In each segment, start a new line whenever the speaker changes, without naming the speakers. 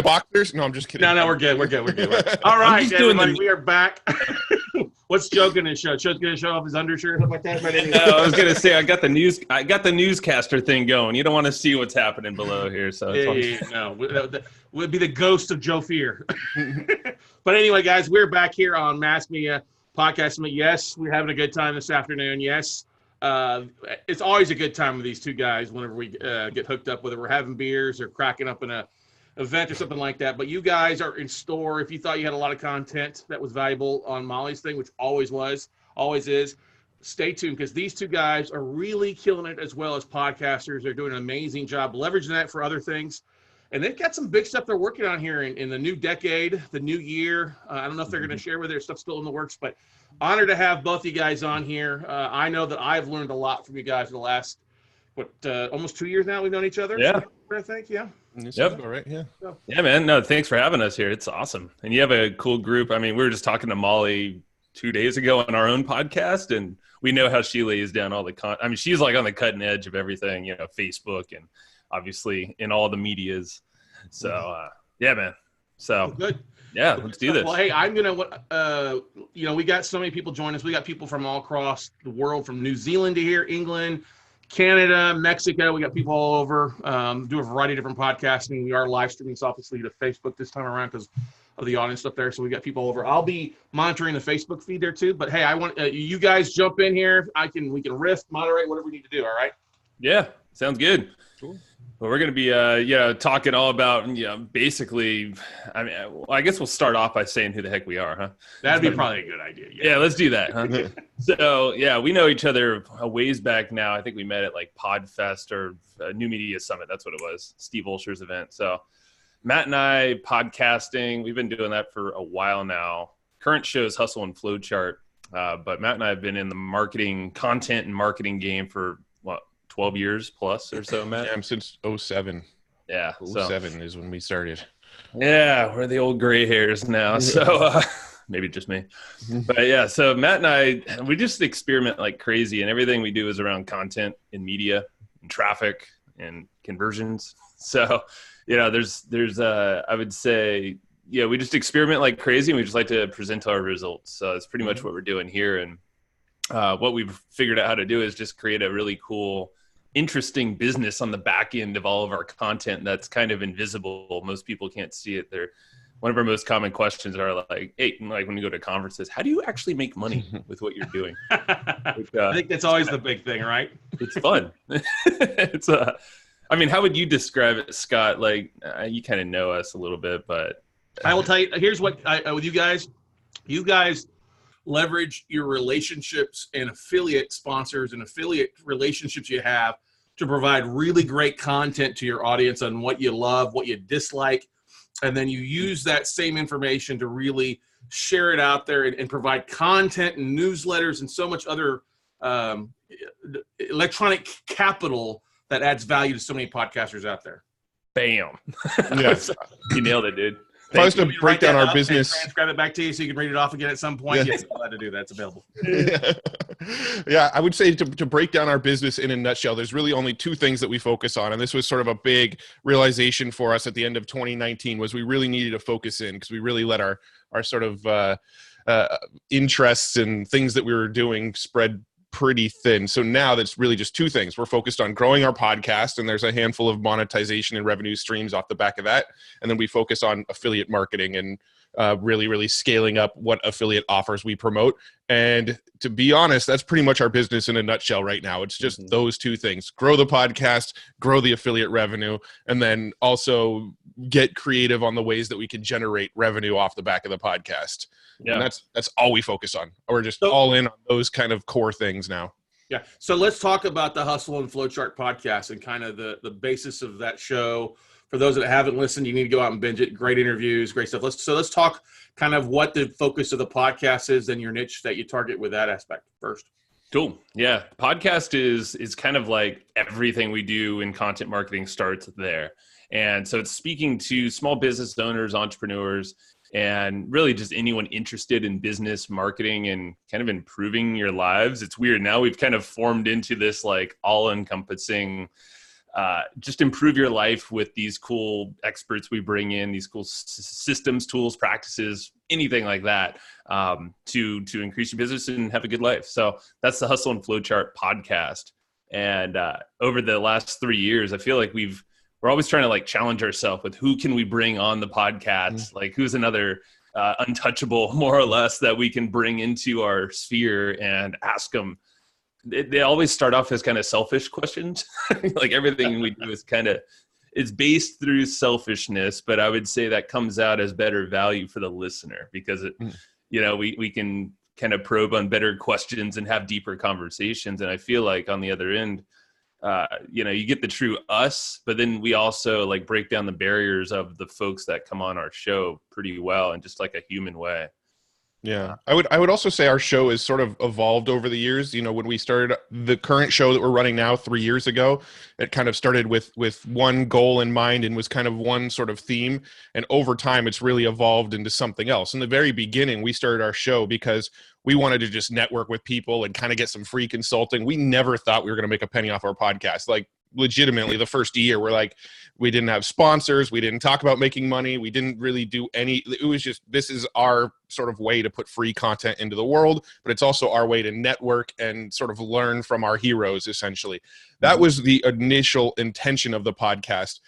boxers? No, I'm just kidding.
No, we're good. We're good. All right, everybody, we are back. What's Joe going to show? Joe's going to show off his undershirt or something like that? But anyway.
No, I was going to say I got the newscaster thing going. You don't want to see what's happening below here, so
no, would be the ghost of Joe Fier. But anyway, guys, we're back here on Mass Media Podcast. Yes, we're having a good time this afternoon. Yes, it's always a good time with these two guys whenever we get hooked up, whether we're having beers or cracking up in a event or something like that. But you guys are in store. If you thought you had a lot of content that was valuable on Molly's thing, which always is, stay tuned, because these two guys are really killing it as well as podcasters. They're doing an amazing job leveraging that for other things. And they've got some big stuff they're working on here in the new decade, the new year. I don't know if they're going to share with their stuff still in the works, but honored to have both you guys on here. I know that I've learned a lot from you guys in the last, almost 2 years now we've known each other?
Yeah.
I think, yeah.
Yep. All right. Yeah.
Yeah, man. No, thanks for having us here. It's awesome. And you have a cool group. I mean, we were just talking to Molly 2 days ago on our own podcast, and we know how she lays down all the I mean, she's like on the cutting edge of everything, Facebook and obviously in all the medias. So, yeah, man. So
good.
Yeah, let's do this.
Well, hey, I'm going to, we got so many people join us. We got people from all across the world, from New Zealand to here, England, Canada, Mexico. We got people all over, do a variety of different podcasting. We are live streaming, obviously, to Facebook this time around because of the audience up there. So we got people all over. I'll be monitoring the Facebook feed there too. But hey, I want you guys jump in here. We can riff, moderate, whatever we need to do. All right.
Yeah, sounds good.
Cool.
Well, we're going to be, talking all about, basically, I guess we'll start off by saying who the heck we are, huh?
That'd be probably a good idea.
Yeah, let's do that. Huh? So, yeah, we know each other a ways back now. I think we met at like Podfest or New Media Summit. That's what it was, Steve Olsher's event. So Matt and I, podcasting, we've been doing that for a while now. Current show is Hustle and Flowchart. But Matt and I have been in the content and marketing game for 12 years plus or so, Matt?
Yeah, since 07.
Yeah.
07 is when we started.
Yeah, we're the old gray hairs now. So maybe just me. But yeah, so Matt and I, we just experiment like crazy, and everything we do is around content and media and traffic and conversions. So, there's I would say, we just experiment like crazy, and we just like to present our results. So it's pretty much what we're doing here. And what we've figured out how to do is just create a really cool, interesting business on the back end of all of our content that's kind of invisible. Most people can't see it. One of our most common questions are like, hey, like when you go to conferences, how do you actually make money with what you're doing? Which,
I think that's always the big thing, right?
It's fun. It's how would you describe it, Scott? Like, you kind of know us a little bit, but
I will tell you, here's what with you guys leverage your relationships and affiliate sponsors and affiliate relationships you have to provide really great content to your audience on what you love, what you dislike. And then you use that same information to really share it out there and provide content and newsletters and so much other electronic capital that adds value to so many podcasters out there.
Bam.
Yes.
You nailed it, dude.
If I was to break down our business,
transcribe it back to you so you can read it off again at some point. Yes, I'm glad to do that. It's available.
Yeah, I would say to break down our business in a nutshell, there's really only two things that we focus on. And this was sort of a big realization for us at the end of 2019 was we really needed to focus in because we really let our sort of interests and things that we were doing spread pretty thin. So now that's really just two things. We're focused on growing our podcast, and there's a handful of monetization and revenue streams off the back of that. And then we focus on affiliate marketing and really, really scaling up what affiliate offers we promote. And to be honest, that's pretty much our business in a nutshell right now. It's just those two things: grow the podcast, grow the affiliate revenue, and then also get creative on the ways that we can generate revenue off the back of the podcast. Yeah. And that's all we focus on. We're just all in on those kind of core things now.
Yeah. So let's talk about the Hustle and Flowchart podcast and kind of the basis of that show. For those that haven't listened, you need to go out and binge it. Great interviews, great stuff. Let's talk kind of what the focus of the podcast is and your niche that you target with that aspect first.
Cool. Yeah. Podcast is kind of like everything we do in content marketing starts there. And so it's speaking to small business owners, entrepreneurs, and really just anyone interested in business marketing and kind of improving your lives. It's weird. Now we've kind of formed into this like all-encompassing just improve your life with these cool experts we bring in, these cool systems, tools, practices, anything like that, to increase your business and have a good life. So that's the Hustle and Flowchart podcast. And over the last 3 years, I feel like we're always trying to like challenge ourselves with who can we bring on the podcast, like who's another untouchable, more or less, that we can bring into our sphere and ask them. They always start off as kind of selfish questions. Like everything we do is based through selfishness, but I would say that comes out as better value for the listener because we can kind of probe on better questions and have deeper conversations. And I feel like on the other end, you get the true us, but then we also like break down the barriers of the folks that come on our show pretty well in just like a human way.
Yeah, I would also say our show has sort of evolved over the years. When we started the current show that we're running now 3 years ago, it kind of started with one goal in mind and was kind of one sort of theme. And over time, it's really evolved into something else. In the very beginning, we started our show because we wanted to just network with people and kind of get some free consulting. We never thought we were going to make a penny off our podcast. Like legitimately, the first year, we didn't have sponsors. We didn't talk about making money. We didn't really do any. It was just, this is our sort of way to put free content into the world, but it's also our way to network and sort of learn from our heroes, essentially. That was the initial intention of the podcast.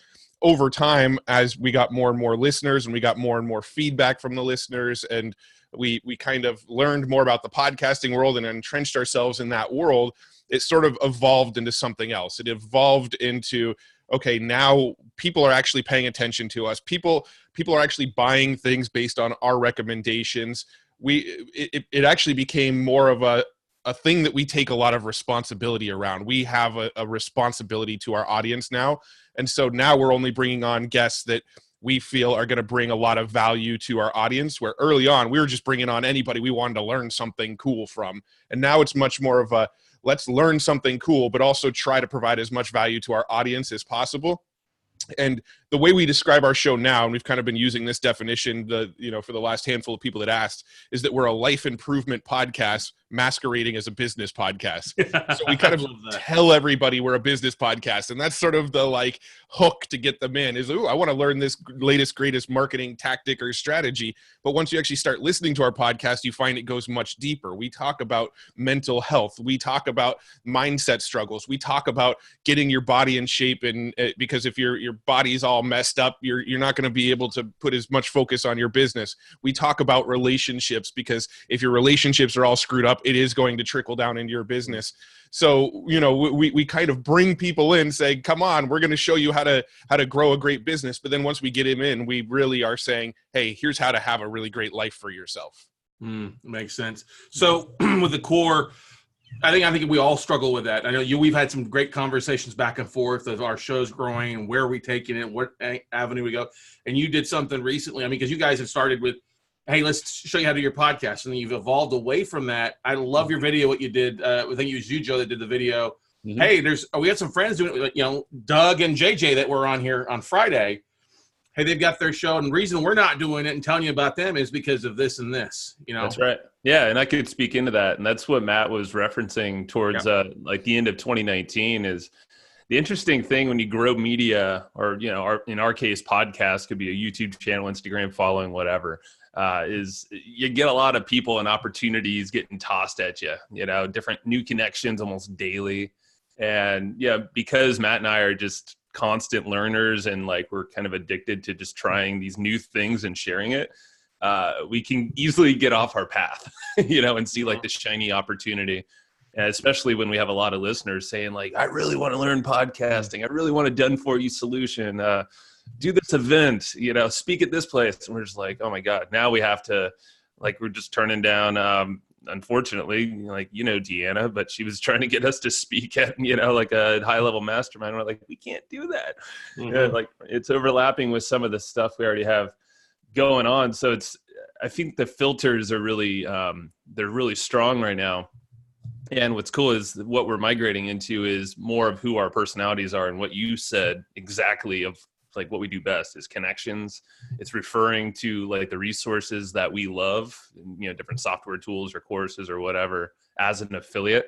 Over time, as we got more and more listeners and we got more and more feedback from the listeners, and we kind of learned more about the podcasting world and entrenched ourselves in that world, it sort of evolved into something else. It evolved into, okay, now people are actually paying attention to us. People are actually buying things based on our recommendations. It actually became more of a thing that we take a lot of responsibility around. We have a responsibility to our audience now. And so now we're only bringing on guests that we feel are going to bring a lot of value to our audience, where early on we were just bringing on anybody we wanted to learn something cool from. And now it's much more of a, let's learn something cool, but also try to provide as much value to our audience as possible. And the way we describe our show now, and we've kind of been using this definition, for the last handful of people that asked, is that we're a life improvement podcast masquerading as a business podcast. So we kind of tell everybody we're a business podcast, and that's sort of the like hook to get them in is, I want to learn this latest, greatest marketing tactic or strategy. But once you actually start listening to our podcast, you find it goes much deeper. We talk about mental health. We talk about mindset struggles. We talk about getting your body in shape, and because if your body's all messed up, you're not going to be able to put as much focus on your business. We talk about relationships, because if your relationships are all screwed up, it is going to trickle down into your business. So, we kind of bring people in, say, come on, we're going to show you how to grow a great business. But then once we get him in, we really are saying, hey, here's how to have a really great life for yourself.
Makes sense. So with the core, I think we all struggle with that. I know we've had some great conversations back and forth of our shows growing and where are we taking it, what avenue we go. And you did something recently. Because you guys have started with, hey, let's show you how to do your podcast. And then you've evolved away from that. I love your video, what you did. I think it was you, Joe, that did the video. Mm-hmm. Hey, we had some friends doing it, Doug and JJ that were on here on Friday. Hey, they've got their show, and the reason we're not doing it and telling you about them is because of this and this,
That's right. Yeah, and I could speak into that. And that's what Matt was referencing towards like the end of 2019 is the interesting thing when you grow media, or, in our case, podcast, could be a YouTube channel, Instagram following, whatever, is you get a lot of people and opportunities getting tossed at you, different new connections almost daily. And because Matt and I are just constant learners and like we're kind of addicted to just trying these new things and sharing it, we can easily get off our path, and see like the shiny opportunity. And especially when we have a lot of listeners saying like, I really want to learn podcasting. I really want a done for you solution. Do this event, speak at this place. And we're just like, oh my God, now we have to, like, we're just turning down, unfortunately, Deanna, but she was trying to get us to speak at, like a high level mastermind. We're like, we can't do that.
Mm-hmm.
Like it's overlapping with some of the stuff we already have going on. So I think the filters are really, they're really strong right now. And what's cool is what we're migrating into is more of who our personalities are, and what you said exactly of like what we do best is connections. It's referring to like the resources that we love, different software tools or courses or whatever as an affiliate.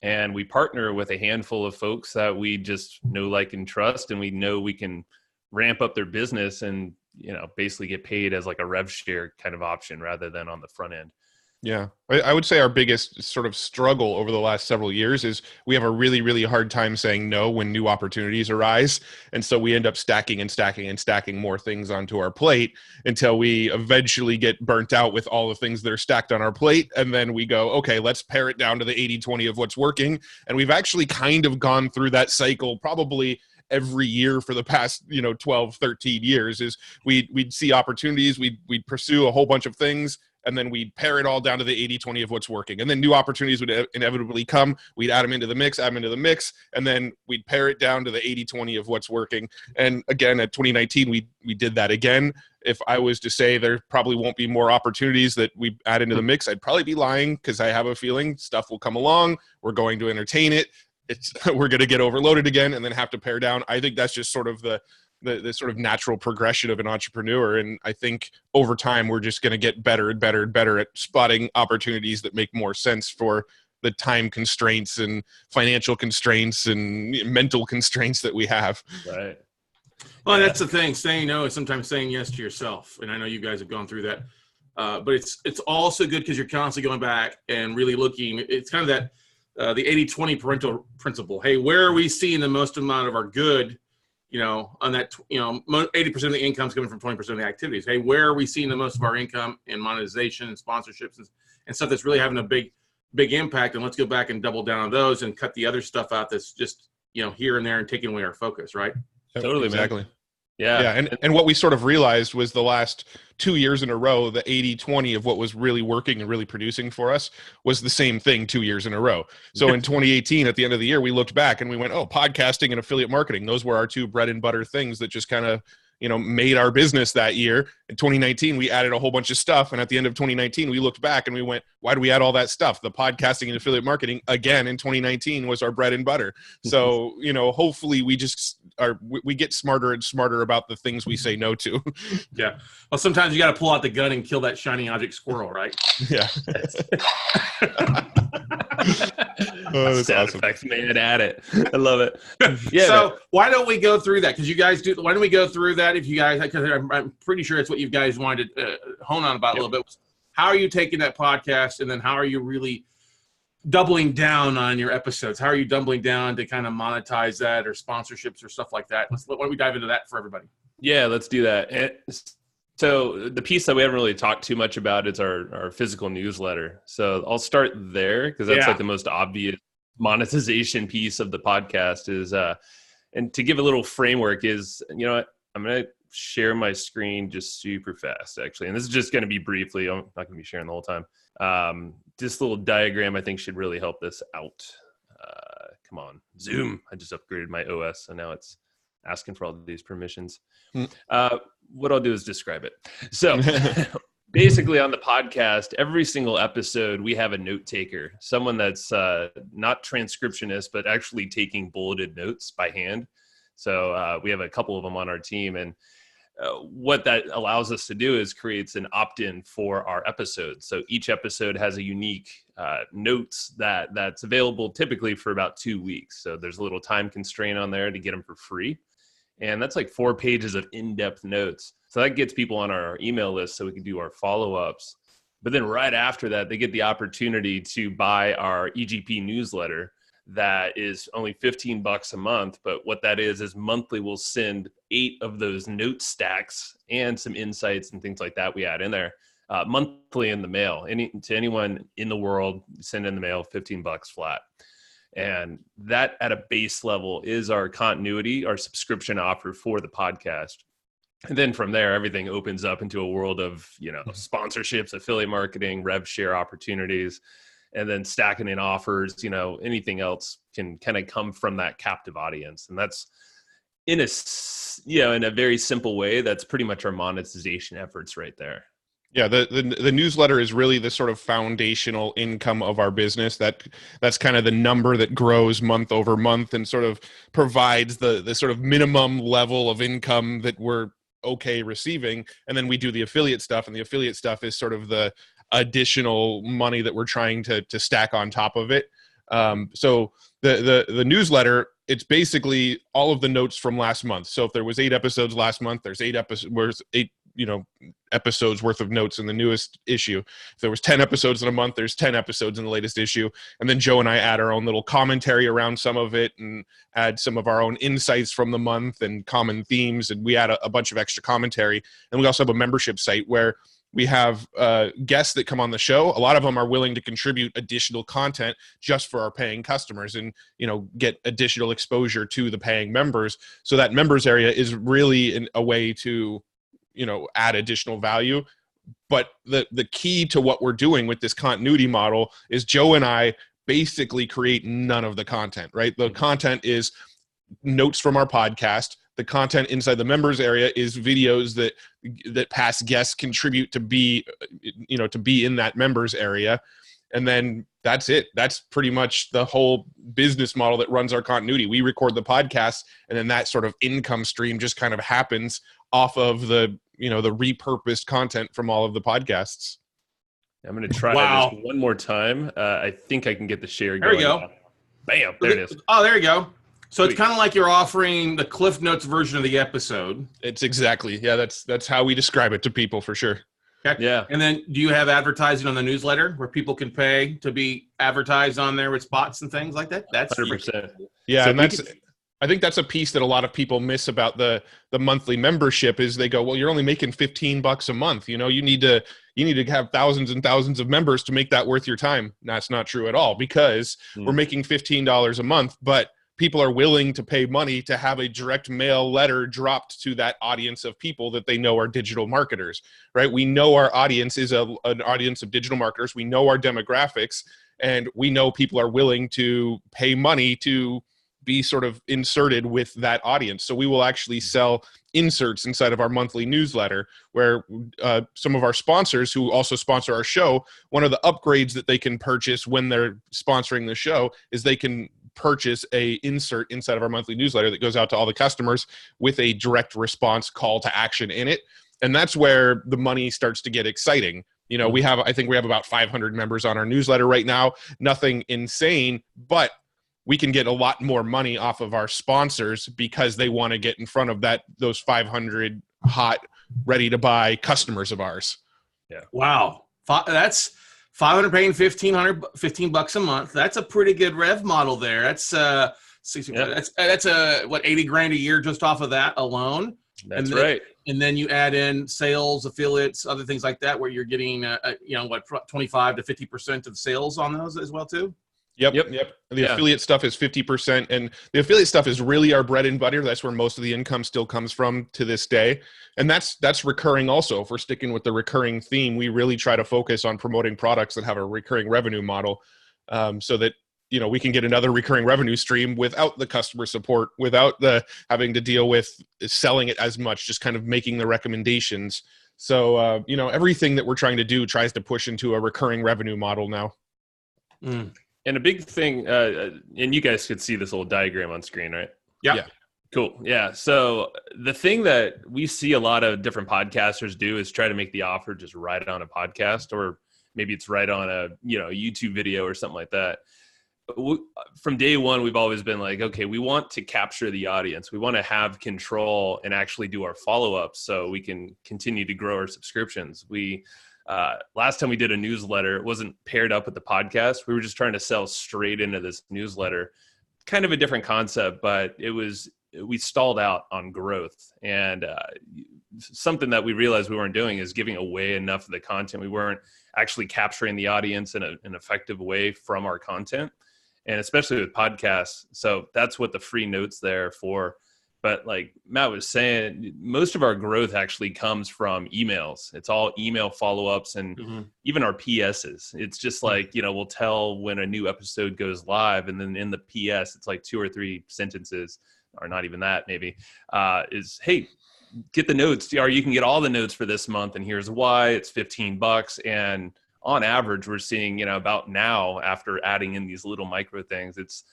And we partner with a handful of folks that we just know, like, and trust, and we know we can ramp up their business and, basically get paid as like a rev share kind of option rather than on the front end.
Yeah, I would say our biggest sort of struggle over the last several years is we have a really, really hard time saying no when new opportunities arise. And so we end up stacking and stacking and stacking more things onto our plate until we eventually get burnt out with all the things that are stacked on our plate. And then we go, okay, let's pare it down to the 80-20 of what's working. And we've actually kind of gone through that cycle probably every year for the past 12, 13 years. Is we'd see opportunities, we'd pursue a whole bunch of things, and then we'd pare it all down to the 80-20 of what's working. And then new opportunities would inevitably come. We'd add them into the mix, and then we'd pare it down to the 80-20 of what's working. And again, at 2019, we did that again. If I was to say there probably won't be more opportunities that we add into the mix, I'd probably be lying, because I have a feeling stuff will come along. We're going to entertain it. We're going to get overloaded again and then have to pare down. I think that's just sort of the sort of natural progression of an entrepreneur. And I think over time, we're just going to get better and better and better at spotting opportunities that make more sense for the time constraints and financial constraints and mental constraints that we have.
Right.
Well, that's the thing. Saying no is sometimes saying yes to yourself. And I know you guys have gone through that. But it's also good because you're constantly going back and really looking. It's kind of that the 80-20 parental principle. Hey, where are we seeing the most amount of our good? On that, 80% of the income is coming from 20% of the activities. Hey, where are we seeing the most of our income in monetization and sponsorships and stuff that's really having a big impact? And let's go back and double down on those and cut the other stuff out that's just, here and there and taking away our focus, right?
Totally,
exactly.
Man. Yeah.
And what we sort of realized was the last 2 years in a row, the 80-20 of what was really working and really producing for us was the same thing 2 years in a row. So in 2018, at the end of the year, we looked back and we went, oh, podcasting and affiliate marketing. Those were our two bread and butter things that just kind of, made our business that year. In 2019, we added a whole bunch of stuff. And at the end of 2019, we looked back and we went, why do we add all that stuff? The podcasting and affiliate marketing, again, in 2019 was our bread and butter. So, hopefully we get smarter and smarter about the things we say no to.
Yeah. Well, sometimes you got to pull out the gun and kill that shiny object squirrel, right?
Yeah. Oh, that's
Sound
awesome.
effects, man, at it. I love it. Yeah.
So why don't we go through that? Because you guys do. Why don't we go through that? If you guys, because I'm pretty sure it's what you guys wanted to hone on about a little bit. How are you taking that podcast, and then how are you really doubling down on your episodes? How are you doubling down to kind of monetize that, or sponsorships or stuff like that? Why don't we dive into that for everybody?
Yeah, let's do that. So the piece that we haven't really talked too much about is our physical newsletter. So I'll start there because that's like the most obvious monetization piece of the podcast is, and to give a little framework is, I'm going to share my screen just super fast actually. And this is just going to be briefly, I'm not going to be sharing the whole time. This little diagram I think should really help this out. Come on, Zoom. I just upgraded my OS. So now it's asking for all of these permissions. What I'll do is describe it. So basically on the podcast, every single episode, we have a note taker, someone that's not transcriptionist, but actually taking bulleted notes by hand. So we have a couple of them on our team. And what that allows us to do is creates an opt-in for our episodes. So each episode has a unique notes that's available typically for about 2 weeks. So there's a little time constraint on there to get them for free. And that's like 4 pages of in-depth notes. So that gets people on our email list so we can do our follow-ups. But then right after that, they get the opportunity to buy our EGP newsletter that is only $15 a month. But what that is monthly we'll send 8 of those note stacks and some insights and things like that we add in there monthly in the mail. To anyone in the world, send in the mail, $15 flat. And that at a base level is our continuity, our subscription offer for the podcast. And then from there, everything opens up into a world of, sponsorships, affiliate marketing, rev share opportunities, and then stacking in offers, anything else can kind of come from that captive audience. And that's in a very simple way, that's pretty much our monetization efforts right there.
Yeah, the newsletter is really the sort of foundational income of our business. That's kind of the number that grows month over month and sort of provides the sort of minimum level of income that we're okay receiving. And then we do the affiliate stuff, and the affiliate stuff is sort of the additional money that we're trying to stack on top of it. So the newsletter, it's basically all of the notes from last month. So if there was 8 episodes last month, there's 8 episodes worth of notes in the newest issue. If there was 10 episodes in a month, there's 10 episodes in the latest issue. And then Joe and I add our own little commentary around some of it and add some of our own insights from the month and common themes. And we add a bunch of extra commentary. And we also have a membership site where we have guests that come on the show. A lot of them are willing to contribute additional content just for our paying customers and, get additional exposure to the paying members. So that members area is really a way to, add additional value. But the key to what we're doing with this continuity model is Joe and I basically create none of the content, right? The content is notes from our podcast. The content inside the members area is videos that past guests contribute to be in that members area. And then that's it. That's pretty much the whole business model that runs our continuity. We record the podcast, and then that sort of income stream just kind of happens off of the repurposed content from all of the podcasts.
I'm going to try this one more time. I think I can get the share going.
There we go.
Bam. There it is.
Oh, there you go. So
Sweet.
It's kind of like you're offering the Cliff Notes version of the episode.
It's exactly. Yeah, that's how we describe it to people for sure.
Okay.
Yeah.
And then do you have advertising on the newsletter where people can pay to be advertised on there with spots and things like that? That's
100%.
Yeah,
So
and I think that's a piece that a lot of people miss about the monthly membership is they go, well, you're only making $15 a month. You need to have thousands and thousands of members to make that worth your time. That's not true at all, because we're making $15 a month, but people are willing to pay money to have a direct mail letter dropped to that audience of people that they know are digital marketers, right? We know our audience is an audience of digital marketers. We know our demographics, and we know people are willing to pay money to be sort of inserted with that audience. So we will actually sell inserts inside of our monthly newsletter where some of our sponsors who also sponsor our show, one of the upgrades that they can purchase when they're sponsoring the show is they can purchase a insert inside of our monthly newsletter that goes out to all the customers with a direct response call to action in it. And that's where the money starts to get exciting. I think we have about 500 members on our newsletter right now. Nothing insane, but we can get a lot more money off of our sponsors because they want to get in front of those 500 hot, ready to buy customers of ours.
Yeah.
Wow. That's 500 paying $15 a month. That's a pretty good rev model there. That's that's what, 80 grand a year just off of that alone.
That's right.
And then you add in sales, affiliates, other things like that, where you're getting 25 to 50% of sales on those as well too.
Yep. The affiliate stuff is 50%, and the affiliate stuff is really our bread and butter. That's where most of the income still comes from to this day, and that's recurring also. If we're sticking with the recurring theme, we really try to focus on promoting products that have a recurring revenue model, so that we can get another recurring revenue stream without the customer support, without the having to deal with selling it as much, just kind of making the recommendations. So everything that we're trying to do tries to push into a recurring revenue model now.
And a big thing, and you guys could see this little diagram on screen, right?
Yeah.
Cool. Yeah. So the thing that we see a lot of different podcasters do is try to make the offer just right on a podcast, or maybe it's right on a YouTube video or something like that. From day one, we've always been like, okay, we want to capture the audience. We want to have control and actually do our follow-ups so we can continue to grow our subscriptions. Last time we did a newsletter, it wasn't paired up with the podcast. We were just trying to sell straight into this newsletter. Kind of a different concept, but we stalled out on growth. And something that we realized we weren't doing is giving away enough of the content. We weren't actually capturing the audience in an effective way from our content, and especially with podcasts. So that's what the free notes there for. But like Matt was saying, most of our growth actually comes from emails. It's all email follow-ups and even our PSs. It's just like, we'll tell when a new episode goes live, and then in the PS, it's like 2 or 3 sentences, or not even that maybe, is, hey, get the notes, or you can get all the notes for this month, and here's why. It's $15. And on average, we're seeing, about now, after adding in these little micro things, it's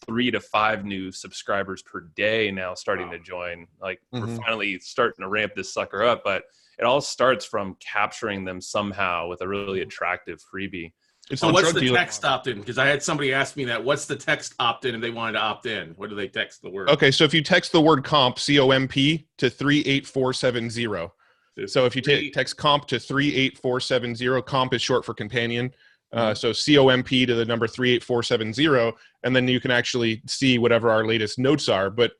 3 to 5 new subscribers per day now starting to join. Like we're finally starting to ramp this sucker up, but it all starts from capturing them somehow with a really attractive freebie.
It's
So
the
what's
drug
the
dealer
text
model.
opt-in? Because I had somebody ask me that. What's the text opt-in if they wanted to opt in? What do they text the word?
Okay, so if you text the word comp, COMP, to 38470. So if you text comp to 38470, comp is short for companion. So COMP to the number 38470, and then you can actually see whatever our latest notes are. But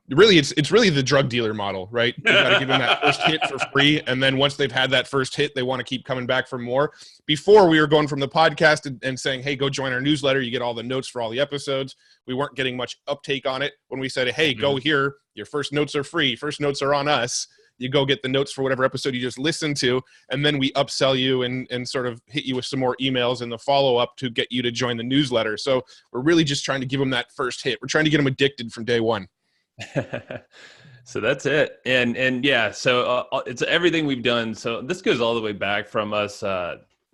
really, it's really the drug dealer model, right? You got to give them that first hit for free, and then once they've had that first hit, they want to keep coming back for more. Before, we were going from the podcast and saying, hey, go join our newsletter. You get all the notes for all the episodes. We weren't getting much uptake on it. When we said, hey, go here, your first notes are free. First notes are on us. You go get the notes for whatever episode you just listened to, and then we upsell you and sort of hit you with some more emails in the follow-up to get you to join the newsletter. So we're really just trying to give them that first hit. We're trying to get them addicted from day one.
So that's it. And yeah, so it's everything we've done. So this goes all the way back from us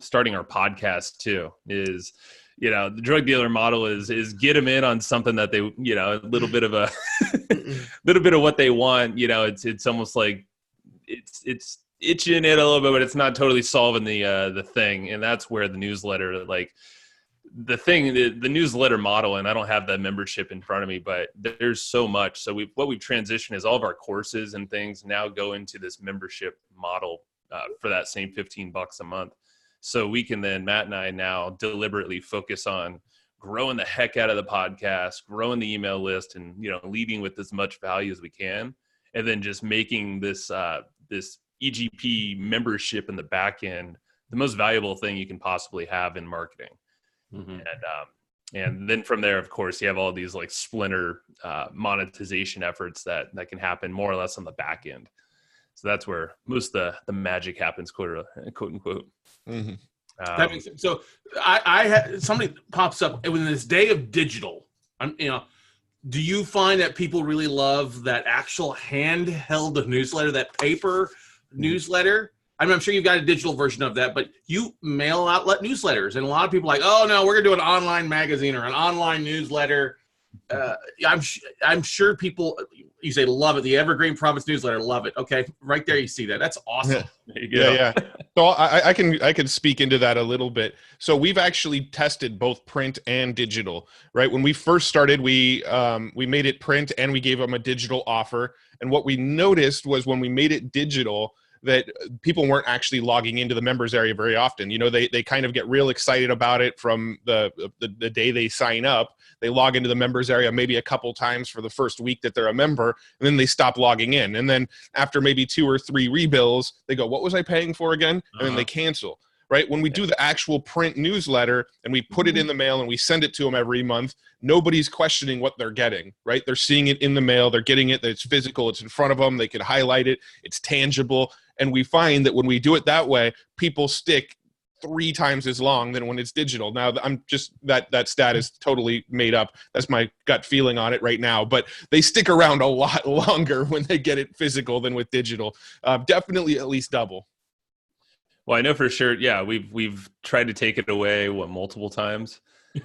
starting our podcast too, is, the drug dealer model is get them in on something that they, a little bit of a little bit of what they want. It's almost like it's itching it a little bit, but it's not totally solving the thing. And that's where the newsletter, like the newsletter model, and I don't have that membership in front of me, but there's so much. So what we've transitioned is all of our courses and things now go into this membership model for that same $15 a month. So we can then, Matt and I now deliberately focus on growing the heck out of the podcast, growing the email list, and, leading with as much value as we can. And then just making this EGP membership in the back end the most valuable thing you can possibly have in marketing. And then from there, of course, you have all these like splinter monetization efforts that can happen more or less on the back end. So that's where most of the magic happens, quote unquote.
That makes sense. So I had somebody pops up in this day of digital. Do you find that people really love that actual handheld newsletter, that paper newsletter? I'm sure you've got a digital version of that, but you mail outlet newsletters, and a lot of people are like, oh no, we're gonna do an online magazine or an online newsletter. I'm sure people, you say love it, the Evergreen Promise newsletter, love it. Okay, right there you see that. That's awesome.
There you go.
Yeah. So I can speak into that a little bit. So we've actually tested both print and digital, right? When we first started, we made it print and we gave them a digital offer. And what we noticed was when we made it digital, that people weren't actually logging into the members area very often. They kind of get real excited about it from the day they sign up. They log into the members area maybe a couple times for the first week that they're a member, and then they stop logging in. And then after maybe 2 or 3 rebills, they go, what was I paying for again? And then they cancel. Right? When we do the actual print newsletter and we put it in the mail and we send it to them every month, nobody's questioning what they're getting, right? They're seeing it in the mail. They're getting it. It's physical. It's in front of them. They can highlight it. It's tangible. And we find that when we do it that way, people stick 3 times as long than when it's digital. Now, I'm just, that stat is totally made up. That's my gut feeling on it right now. But they stick around a lot longer when they get it physical than with digital. Definitely at least double.
Well, I know for sure. Yeah, we've tried to take it away multiple times,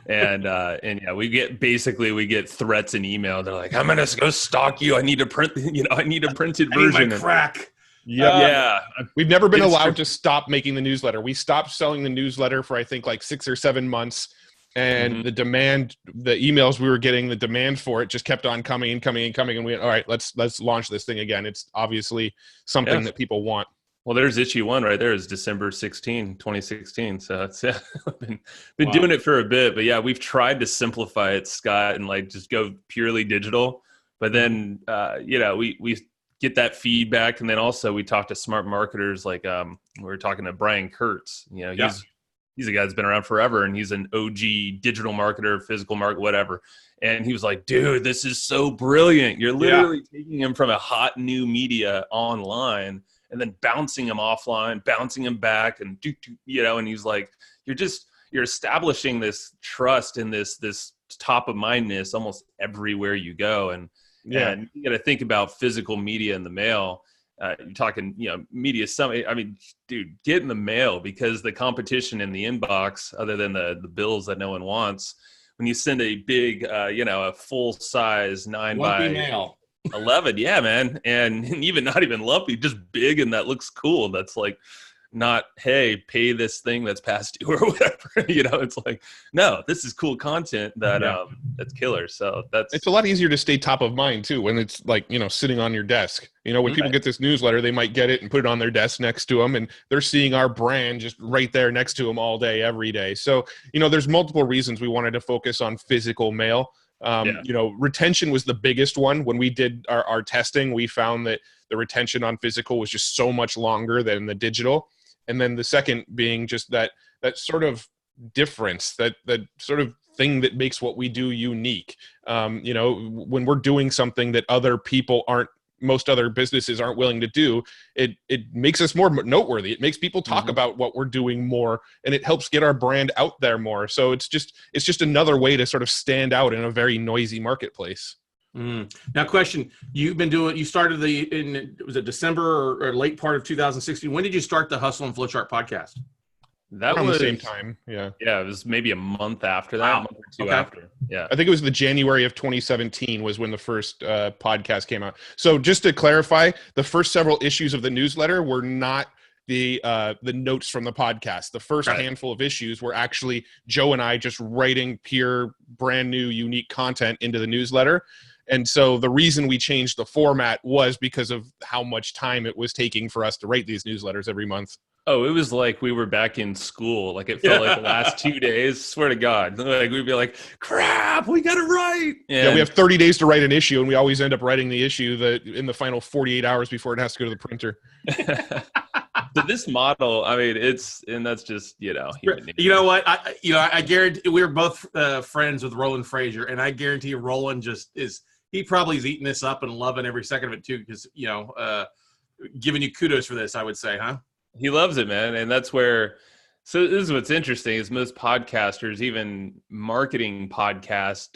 and yeah, we get threats in email. They're like, "I'm gonna go stalk you. I need to print. I need a printed version."
My crack.
Yeah.
We've never been allowed to stop making the newsletter. We stopped selling the newsletter for I think like 6 or 7 months, and the emails we were getting, the demand for it just kept on coming, and we went, all right, let's launch this thing again. It's obviously something that people want.
Well, there's issue 1 right there. Is December 16, 2016. So it's been doing it for a bit, but yeah, we've tried to simplify it, Scott, and like just go purely digital. But then, we get that feedback, and then also we talk to smart marketers. Like we were talking to Brian Kurtz. He's a guy that's been around forever, and he's an OG digital marketer, physical market, whatever. And he was like, dude, this is so brilliant. You're literally taking him from a hot new media online and then bouncing him offline, bouncing him back, and and he's like, you're establishing this trust and this top of mindness almost everywhere you go. And you got to think about physical media in the mail. You're talking, media summit. I mean, dude, get in the mail, because the competition in the inbox, other than the bills that no one wants, when you send a big, a full size 9 by
mail.
11, yeah, man, and even not even lumpy, just big, and that looks cool. That's like, not, hey, pay this thing that's past due or whatever. It's like, no, this is cool content that's killer. So
it's a lot easier to stay top of mind too when it's like, sitting on your desk. When people get this newsletter, they might get it and put it on their desk next to them, and they're seeing our brand just right there next to them all day, every day. So, there's multiple reasons we wanted to focus on physical mail. Retention was the biggest one. When we did our testing, we found that the retention on physical was just so much longer than the digital. And then the second being just that sort of difference, that sort of thing that makes what we do unique. When we're doing something that most other businesses aren't willing to do, it makes us more noteworthy. It makes people talk about what we're doing more, and it helps get our brand out there more. So it's just another way to sort of stand out in a very noisy marketplace.
Now, question: you started was it December or late part of 2016? When did you start the Hustle and Flowchart podcast?
That
Around
was
the same time. Yeah.
Yeah, it was maybe a month after that,
Wow.
a month or two after. Yeah.
I think it was the January of 2017 was when the first podcast came out. So just to clarify, the first several issues of the newsletter were not the notes from the podcast. The first handful of issues were actually Joe and I just writing pure, brand new, unique content into the newsletter. And so the reason we changed the format was because of how much time it was taking for us to write these newsletters every month.
Oh, it was like we were back in school. Like it felt like the last 2 days. Swear to God, like we'd be like, "Crap, we got to write."
Yeah, we have 30 days to write an issue, and we always end up writing the issue in the final 48 hours before it has to go to the printer.
So this model, I mean, that's just human nature.
You know what? I guarantee we're both friends with Roland Frazier, and I guarantee Roland he probably is eating this up and loving every second of it too, because giving you kudos for this, I would say, huh?
He loves it, man. And that's where, so this is what's interesting is most podcasters, even marketing podcasts,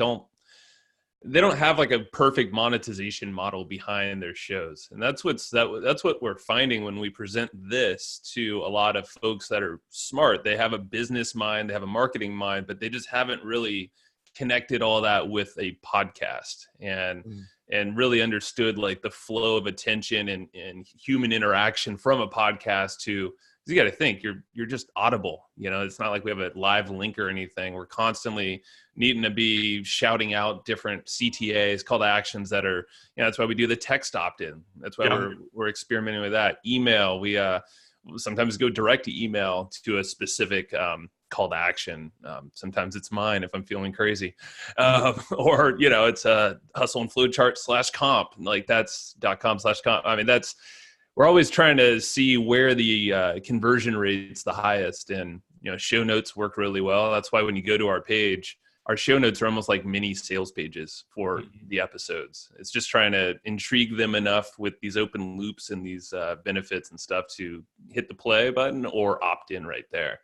they don't have like a perfect monetization model behind their shows. And that's what we're finding when we present this to a lot of folks that are smart. They have a business mind, they have a marketing mind, but they just haven't really connected all that with a podcast and really understood like the flow of attention and human interaction from a podcast to, you got to think you're just audible. It's not like we have a live link or anything. We're constantly needing to be shouting out different CTAs, call to actions that are, that's why we do the text opt-in. That's why we're experimenting with that. Email, we sometimes go direct to email to a specific call to action. Sometimes it's mine if I'm feeling crazy, or it's a Hustle and Flowchart /comp, like that's .com/comp. I mean, we're always trying to see where the conversion rate's the highest, and show notes work really well. That's why when you go to our page, our show notes are almost like mini sales pages for the episodes. It's just trying to intrigue them enough with these open loops and these benefits and stuff to hit the play button or opt in right there.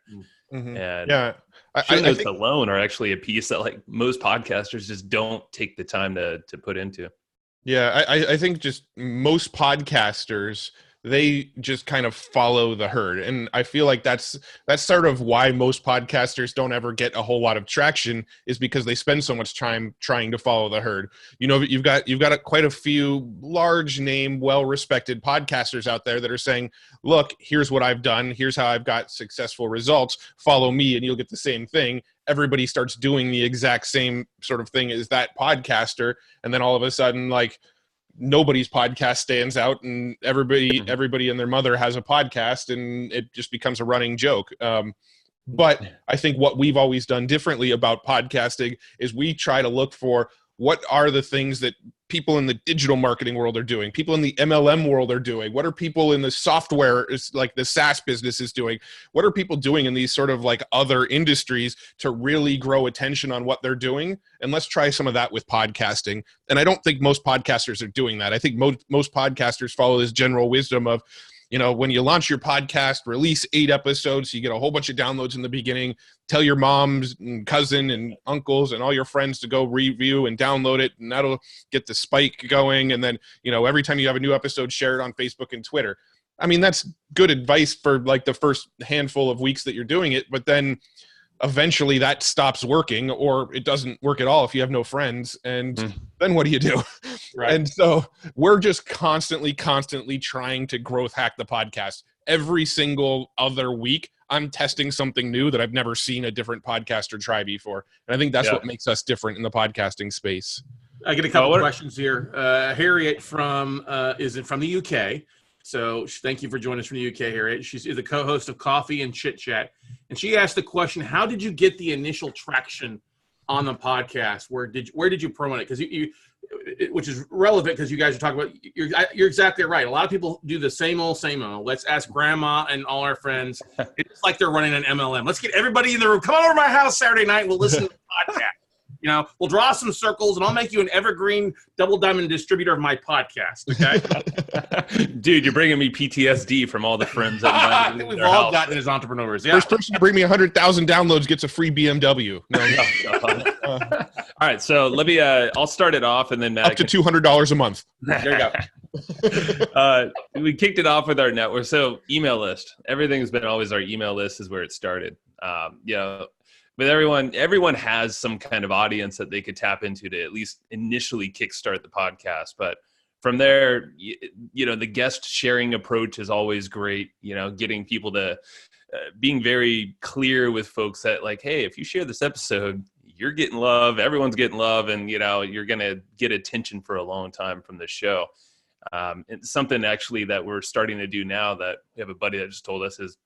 Mm-hmm.
And
show
notes alone are actually a piece that like most podcasters just don't take the time to put into.
Yeah, I think just most podcasters, they just kind of follow the herd. And I feel like that's sort of why most podcasters don't ever get a whole lot of traction, is because they spend so much time trying to follow the herd. You've got quite a few large name, well-respected podcasters out there that are saying, look, here's what I've done. Here's how I've got successful results. Follow me and you'll get the same thing. Everybody starts doing the exact same sort of thing as that podcaster. And then all of a sudden, like, nobody's podcast stands out, and everybody and their mother has a podcast, and it just becomes a running joke. But I think what we've always done differently about podcasting is we try to look for what are the things that people in the digital marketing world are doing, people in the MLM world are doing, what are people in the software, like the SaaS businesses doing, what are people doing in these sort of like other industries to really grow attention on what they're doing. And let's try some of that with podcasting. And I don't think most podcasters are doing that. I think most podcasters follow this general wisdom of, when you launch your podcast, release 8 episodes, so you get a whole bunch of downloads in the beginning, tell your moms and cousin and uncles and all your friends to go review and download it, and that'll get the spike going. And then, every time you have a new episode, share it on Facebook and Twitter. I mean, that's good advice for like the first handful of weeks that you're doing it, but then eventually that stops working, or it doesn't work at all if you have no friends. And then what do you do?
Right.
And so we're just constantly trying to growth hack the podcast every single other week, I'm testing something new that I've never seen a different podcaster try before. And I think that's what makes us different in the podcasting space.
I get a couple questions here. Harriet is from the UK. So thank you for joining us from the UK, Harriet. She's the co-host of Coffee and Chit Chat. And she asked the question, how did you get the initial traction on the podcast? Where did you promote it? Because which is relevant because you guys are talking about, you're exactly right. A lot of people do the same old. Let's ask grandma and all our friends. It's like they're running an MLM. Let's get everybody in the room. Come over to my house Saturday night. We'll listen to the podcast. You know, we'll draw some circles and I'll make you an evergreen double diamond distributor of my podcast. Okay.
Dude, you're bringing me PTSD from all the friends
that we've all gotten as entrepreneurs. Yeah.
First person to bring me 100,000 downloads gets a free BMW.
All right. So let me, I'll start it off and then Matt.
Up to $200 a month.
There you go.
We kicked it off with our network. So email list, everything's been always our email list is where it started. But everyone has some kind of audience that they could tap into to at least initially kickstart the podcast. But from there, the guest sharing approach is always great. Getting people to being very clear with folks that like, hey, if you share this episode, you're getting love, everyone's getting love, and you're gonna get attention for a long time from the show. It's something actually that we're starting to do now that we have a buddy that just told us is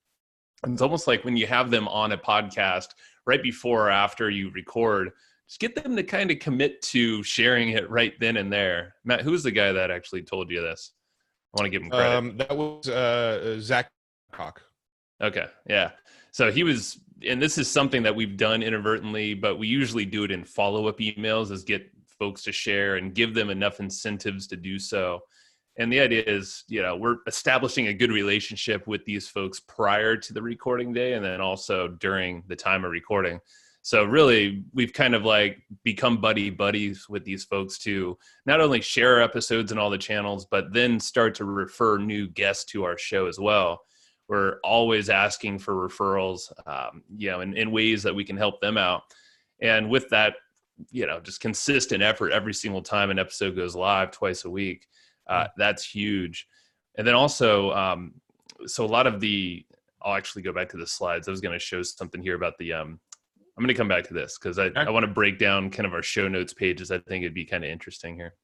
it's almost like when you have them on a podcast right before or after you record, just get them to kind of commit to sharing it right then and there. Matt, who's the guy that actually told you this? I want to give him credit.
That was Zach Cock.
Okay. Yeah. So he was, and this is something that we've done inadvertently, but we usually do it in follow-up emails is get folks to share and give them enough incentives to do so. And the idea is, we're establishing a good relationship with these folks prior to the recording day and then also during the time of recording. So really, we've kind of like become buddies with these folks to not only share episodes in all the channels, but then start to refer new guests to our show as well. We're always asking for referrals, in ways that we can help them out. And with that, just consistent effort every single time an episode goes live twice a week. That's huge. And then also, so a lot of I'll actually go back to the slides. I was going to show something here about I'm going to come back to this because I want to break down kind of our show notes pages. I think it'd be kind of interesting here.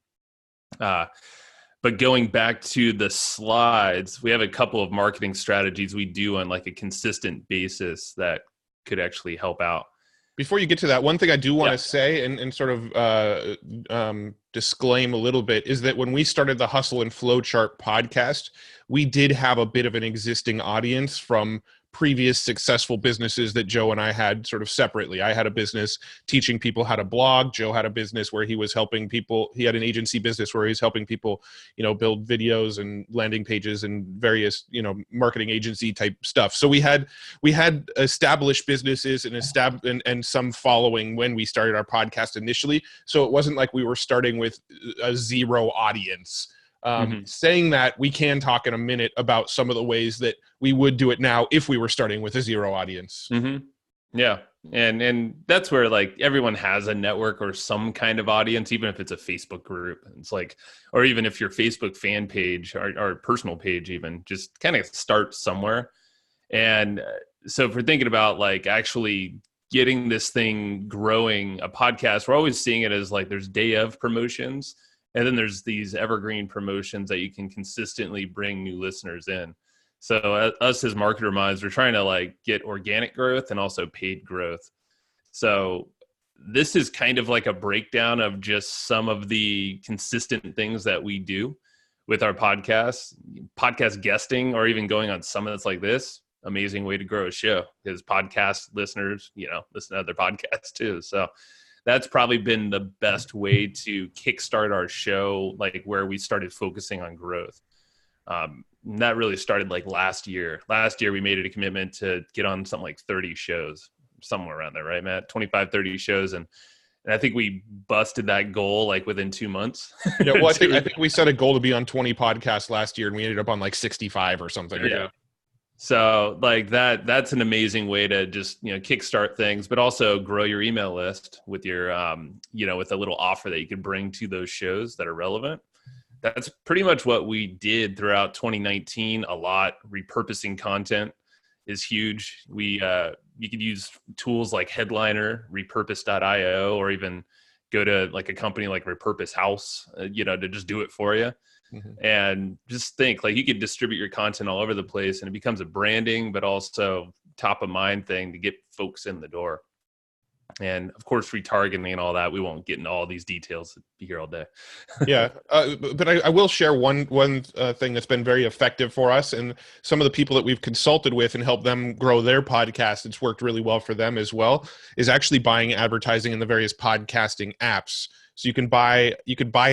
But going back to the slides, we have a couple of marketing strategies we do on like a consistent basis that could actually help out.
Before you get to that, one thing I do want to say and sort of disclaim a little bit is that when we started the Hustle and Flowchart podcast, we did have a bit of an existing audience from previous successful businesses that Joe and I had sort of separately. I had a business teaching people how to blog. Joe had a business where he was helping people. He had an agency business where he was helping people, build videos and landing pages and various, marketing agency type stuff. So we had established businesses and some following when we started our podcast initially. So it wasn't like we were starting with a zero audience. Saying that, we can talk in a minute about some of the ways that we would do it now if we were starting with a zero audience.
Mm-hmm. Yeah. And that's where like everyone has a network or some kind of audience, even if it's a Facebook group. It's like, or even if your Facebook fan page or personal page, even just kind of start somewhere. And so if we're thinking about like actually getting this thing growing, a podcast, we're always seeing it as like there's day of promotions. And then there's these evergreen promotions that you can consistently bring new listeners in. So us as marketer minds, we're trying to like get organic growth and also paid growth. So this is kind of like a breakdown of just some of the consistent things that we do with our podcast guesting, or even going on summits like this. Amazing way to grow a show because podcast listeners, listen to other podcasts too. So that's probably been the best way to kickstart our show, like where we started focusing on growth. That really started like last year. Last year, we made it a commitment to get on something like 30 shows, somewhere around there, right, Matt? 25, 30 shows. And I think we busted that goal like within 2 months.
Yeah, well, I think we set a goal to be on 20 podcasts last year, and we ended up on like 65 or something.
Yeah. So like that's an amazing way to just, kickstart things, but also grow your email list with your, with a little offer that you can bring to those shows that are relevant. that's pretty much what we did throughout 2019. A lot. Repurposing content is huge. You could use tools like Headliner, repurpose.io, or even go to like a company like Repurpose House, to just do it for you. And just think like you could distribute your content all over the place, and it becomes a branding, but also top of mind thing to get folks in the door. And of course, retargeting and all that. We won't get into all these details. Be here all day.
Yeah, but I will share one thing that's been very effective for us, and some of the people that we've consulted with and helped them grow their podcast. It's worked really well for them as well. Is actually buying advertising in the various podcasting apps. So you could buy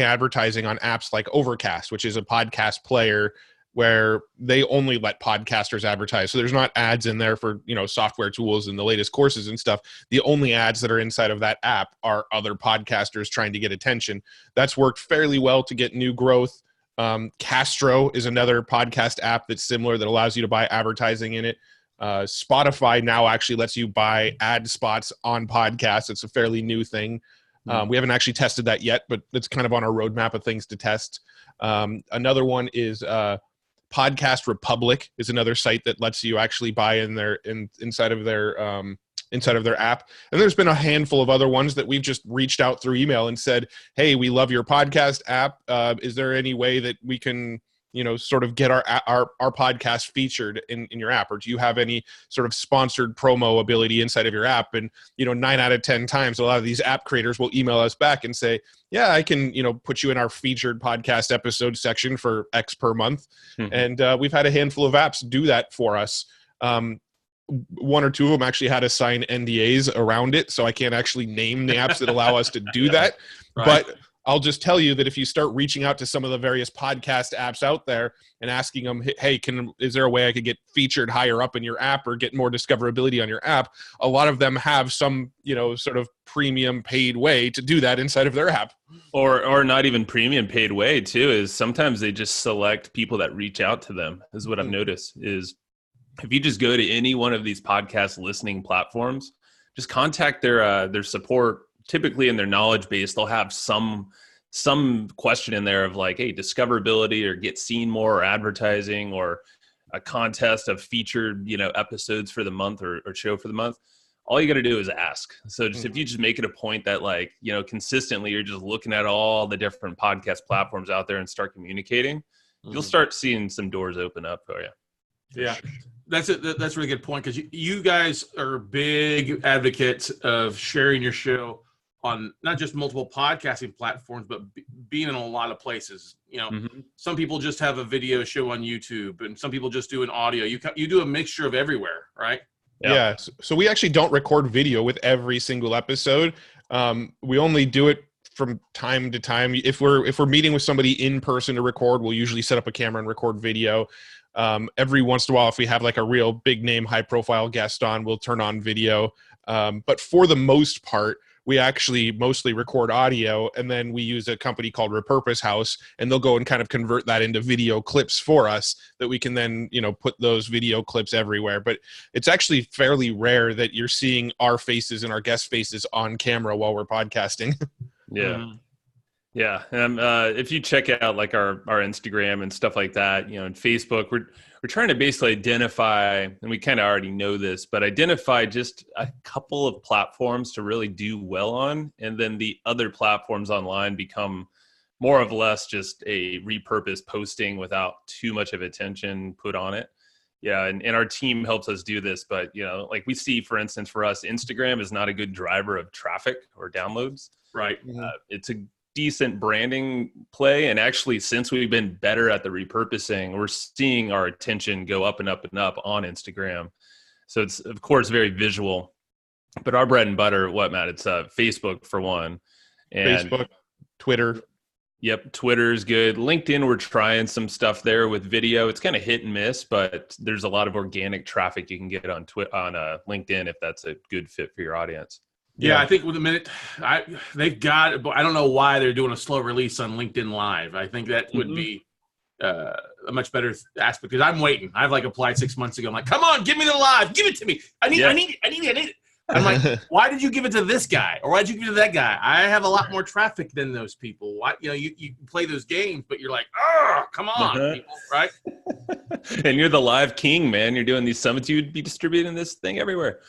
advertising on apps like Overcast, which is a podcast player where they only let podcasters advertise. So there's not ads in there for, software tools and the latest courses and stuff. The only ads that are inside of that app are other podcasters trying to get attention. That's worked fairly well to get new growth. Castro is another podcast app that's similar that allows you to buy advertising in it. Spotify now actually lets you buy ad spots on podcasts. It's a fairly new thing. We haven't actually tested that yet, but it's kind of on our roadmap of things to test. Another one is Podcast Republic is another site that lets you actually buy inside of their app. And there's been a handful of other ones that we've just reached out through email and said, hey, we love your podcast app. Is there any way that we can, sort of get our podcast featured in your app? Or do you have any sort of sponsored promo ability inside of your app? And, 9 out of 10 times, a lot of these app creators will email us back and say, yeah, I can, put you in our featured podcast episode section for X per month. And we've had a handful of apps do that for us. One or two of them actually had to sign NDAs around it, so I can't actually name the apps that allow us to do that. Right. But I'll just tell you that if you start reaching out to some of the various podcast apps out there and asking them, hey, is there a way I could get featured higher up in your app or get more discoverability on your app? A lot of them have some, sort of premium paid way to do that inside of their app.
Or not even premium paid way too, is sometimes they just select people that reach out to them, is what I've noticed. Is if you just go to any one of these podcast listening platforms, just contact their support. Typically in their knowledge base, they'll have some question in there of like, hey, discoverability or get seen more or advertising or a contest of featured, episodes for the month or show for the month. All you got to do is ask. So just if you just make it a point that like, consistently you're just looking at all the different podcast platforms out there and start communicating, you'll start seeing some doors open up for you.
Yeah. That's a really good point, because you guys are big advocates of sharing your show on not just multiple podcasting platforms, but being in a lot of places. Some people just have a video show on YouTube, and some people just do an audio. You do a mixture of everywhere, right?
Yeah. So we actually don't record video with every single episode. We only do it from time to time. If we're meeting with somebody in person to record, we'll usually set up a camera and record video. Every once in a while, if we have like a real big name, high profile guest on, we'll turn on video. But for the most part, we actually mostly record audio, and then we use a company called Repurpose House, and they'll go and kind of convert that into video clips for us that we can then, put those video clips everywhere. But it's actually fairly rare that you're seeing our faces and our guest faces on camera while we're podcasting.
Yeah. Yeah. And if you check out like our Instagram and stuff like that, and Facebook, we're trying to basically identify, and we kind of already know this, but identify just a couple of platforms to really do well on. And then the other platforms online become more or less just a repurposed posting without too much of attention put on it. Yeah. And our team helps us do this, but like we see, for instance, for us, Instagram is not a good driver of traffic or downloads.
Right.
It's a decent branding play, and actually since we've been better at the repurposing, we're seeing our attention go up and up and up on Instagram. So it's of course very visual, but our bread and butter, Matt? It's Facebook for one, and
Facebook, Twitter.
Yep, Twitter is good. LinkedIn, we're trying some stuff there with video. It's kind of hit and miss, but there's a lot of organic traffic you can get on LinkedIn if that's a good fit for your audience.
Yeah, I think with a minute, they've got. I don't know why they're doing a slow release on LinkedIn Live. I think that would be a much better aspect, because I'm waiting. I've applied 6 months ago. I'm like, come on, give me the live, give it to me. I need it. I'm like, why did you give it to this guy? Or why did you give it to that guy? I have a lot more traffic than those people. Why, you play those games, but you're like, oh, come on, people, right?
And you're the live king, man. You're doing these summits. You'd be distributing this thing everywhere.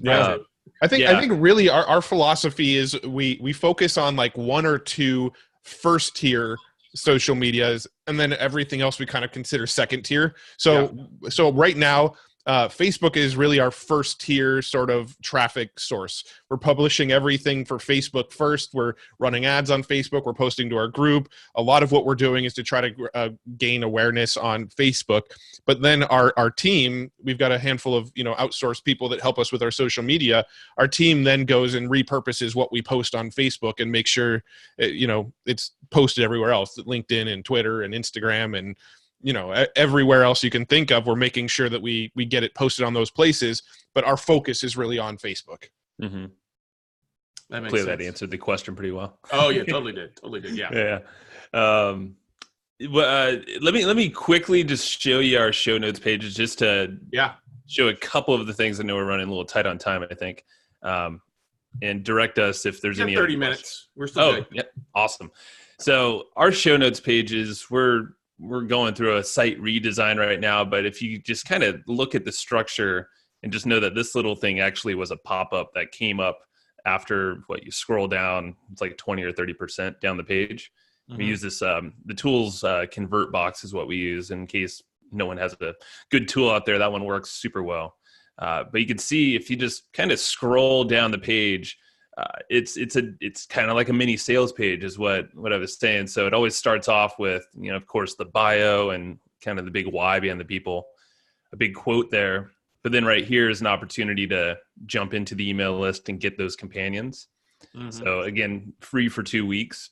Yeah. I think really our philosophy is we focus on like one or two first tier social medias, and then everything else we kind of consider second tier. So right now, Facebook is really our first tier sort of traffic source. We're publishing everything for Facebook first. We're running ads on Facebook. We're posting to our group. A lot of what we're doing is to try to gain awareness on Facebook. But then our team, we've got a handful of outsourced people that help us with our social media. Our team then goes and repurposes what we post on Facebook and make sure it's posted everywhere else, LinkedIn and Twitter and Instagram and everywhere else you can think of. We're making sure that we get it posted on those places, but our focus is really on Facebook.
Mm-hmm.
That makes
sense.
That
answered the question pretty well.
Oh yeah, totally did. Yeah.
Let me quickly just show you our show notes pages just to show a couple of the things. I know we're running a little tight on time, I think, and direct us if there's any
30 minutes. We're still good.
Yeah, awesome. So our show notes pages, we're going through a site redesign right now, but if you just kind of look at the structure and just know that this little thing actually was a pop-up that came up after you scroll down, it's like 20 or 30% down the page. Mm-hmm. We use this, the tools convert box is what we use in case no one has a good tool out there. That one works super well. But you can see if you just kind of scroll down the page, it's kind of like a mini sales page is what I was saying. So it always starts off with, of course, the bio and kind of the big why behind the people, a big quote there. But then right here is an opportunity to jump into the email list and get those companions. Mm-hmm. So again, free for 2 weeks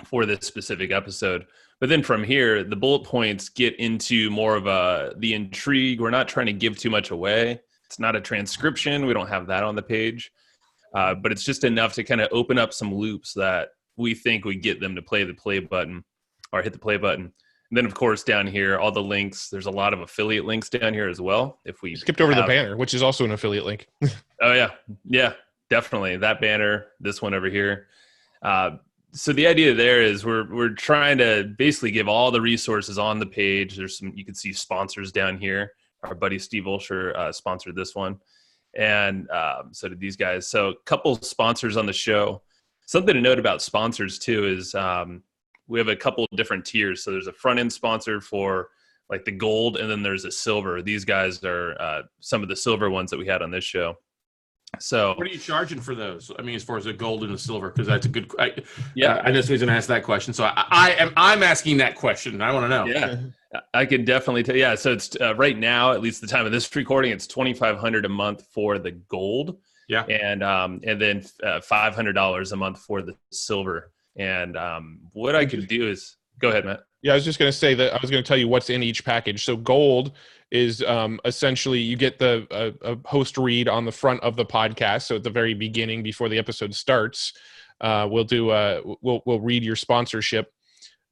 for this specific episode. But then from here, the bullet points get into more of the intrigue. We're not trying to give too much away. It's not a transcription. We don't have that on the page. But it's just enough to kind of open up some loops that we think would get them to hit the play button. And then, of course, down here, all the links. There's a lot of affiliate links down here as well. If we
skipped over the banner, which is also an affiliate link.
Oh, yeah, definitely. That banner, this one over here. So the idea there is we're trying to basically give all the resources on the page. There's you can see sponsors down here. Our buddy Steve Olsher sponsored this one. And so did these guys. So a couple sponsors on the show. Something to note about sponsors too is we have a couple different tiers. So there's a front end sponsor for like the gold, and then there's a silver. These guys are some of the silver ones that we had on this show. So
what are you charging for those? I mean, as far as the gold and the silver, because that's a good. I just was going to ask that question. So I'm asking that question. I want to know.
Yeah. I can definitely tell. Yeah, so it's right now, at least the time of this recording, it's $2,500 a month for the gold.
Yeah,
and then $500 a month for the silver. And what I could do is go ahead, Matt.
Yeah, I was just going to say that I was going to tell you what's in each package. So gold is essentially you get a host read on the front of the podcast. So at the very beginning, before the episode starts, we'll read your sponsorship.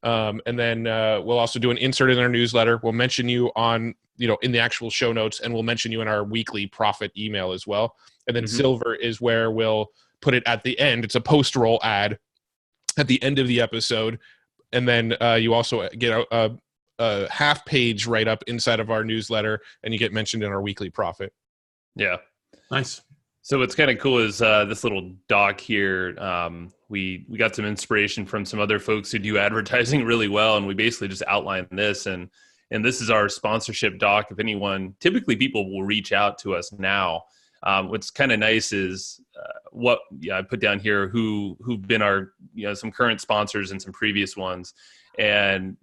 And then we'll also do an insert in our newsletter. We'll mention you on, in the actual show notes, and we'll mention you in our weekly profit email as well. And then silver is where we'll put it at the end. It's a post-roll ad at the end of the episode. And then you also get a half-page write-up inside of our newsletter, and you get mentioned in our weekly profit.
Yeah.
Nice.
So what's kind of cool is this little doc here. We got some inspiration from some other folks who do advertising really well, and we basically just outlined this. And this is our sponsorship doc. If anyone, typically people will reach out to us now. What's kind of nice is I put down here who've been our some current sponsors and some previous ones. And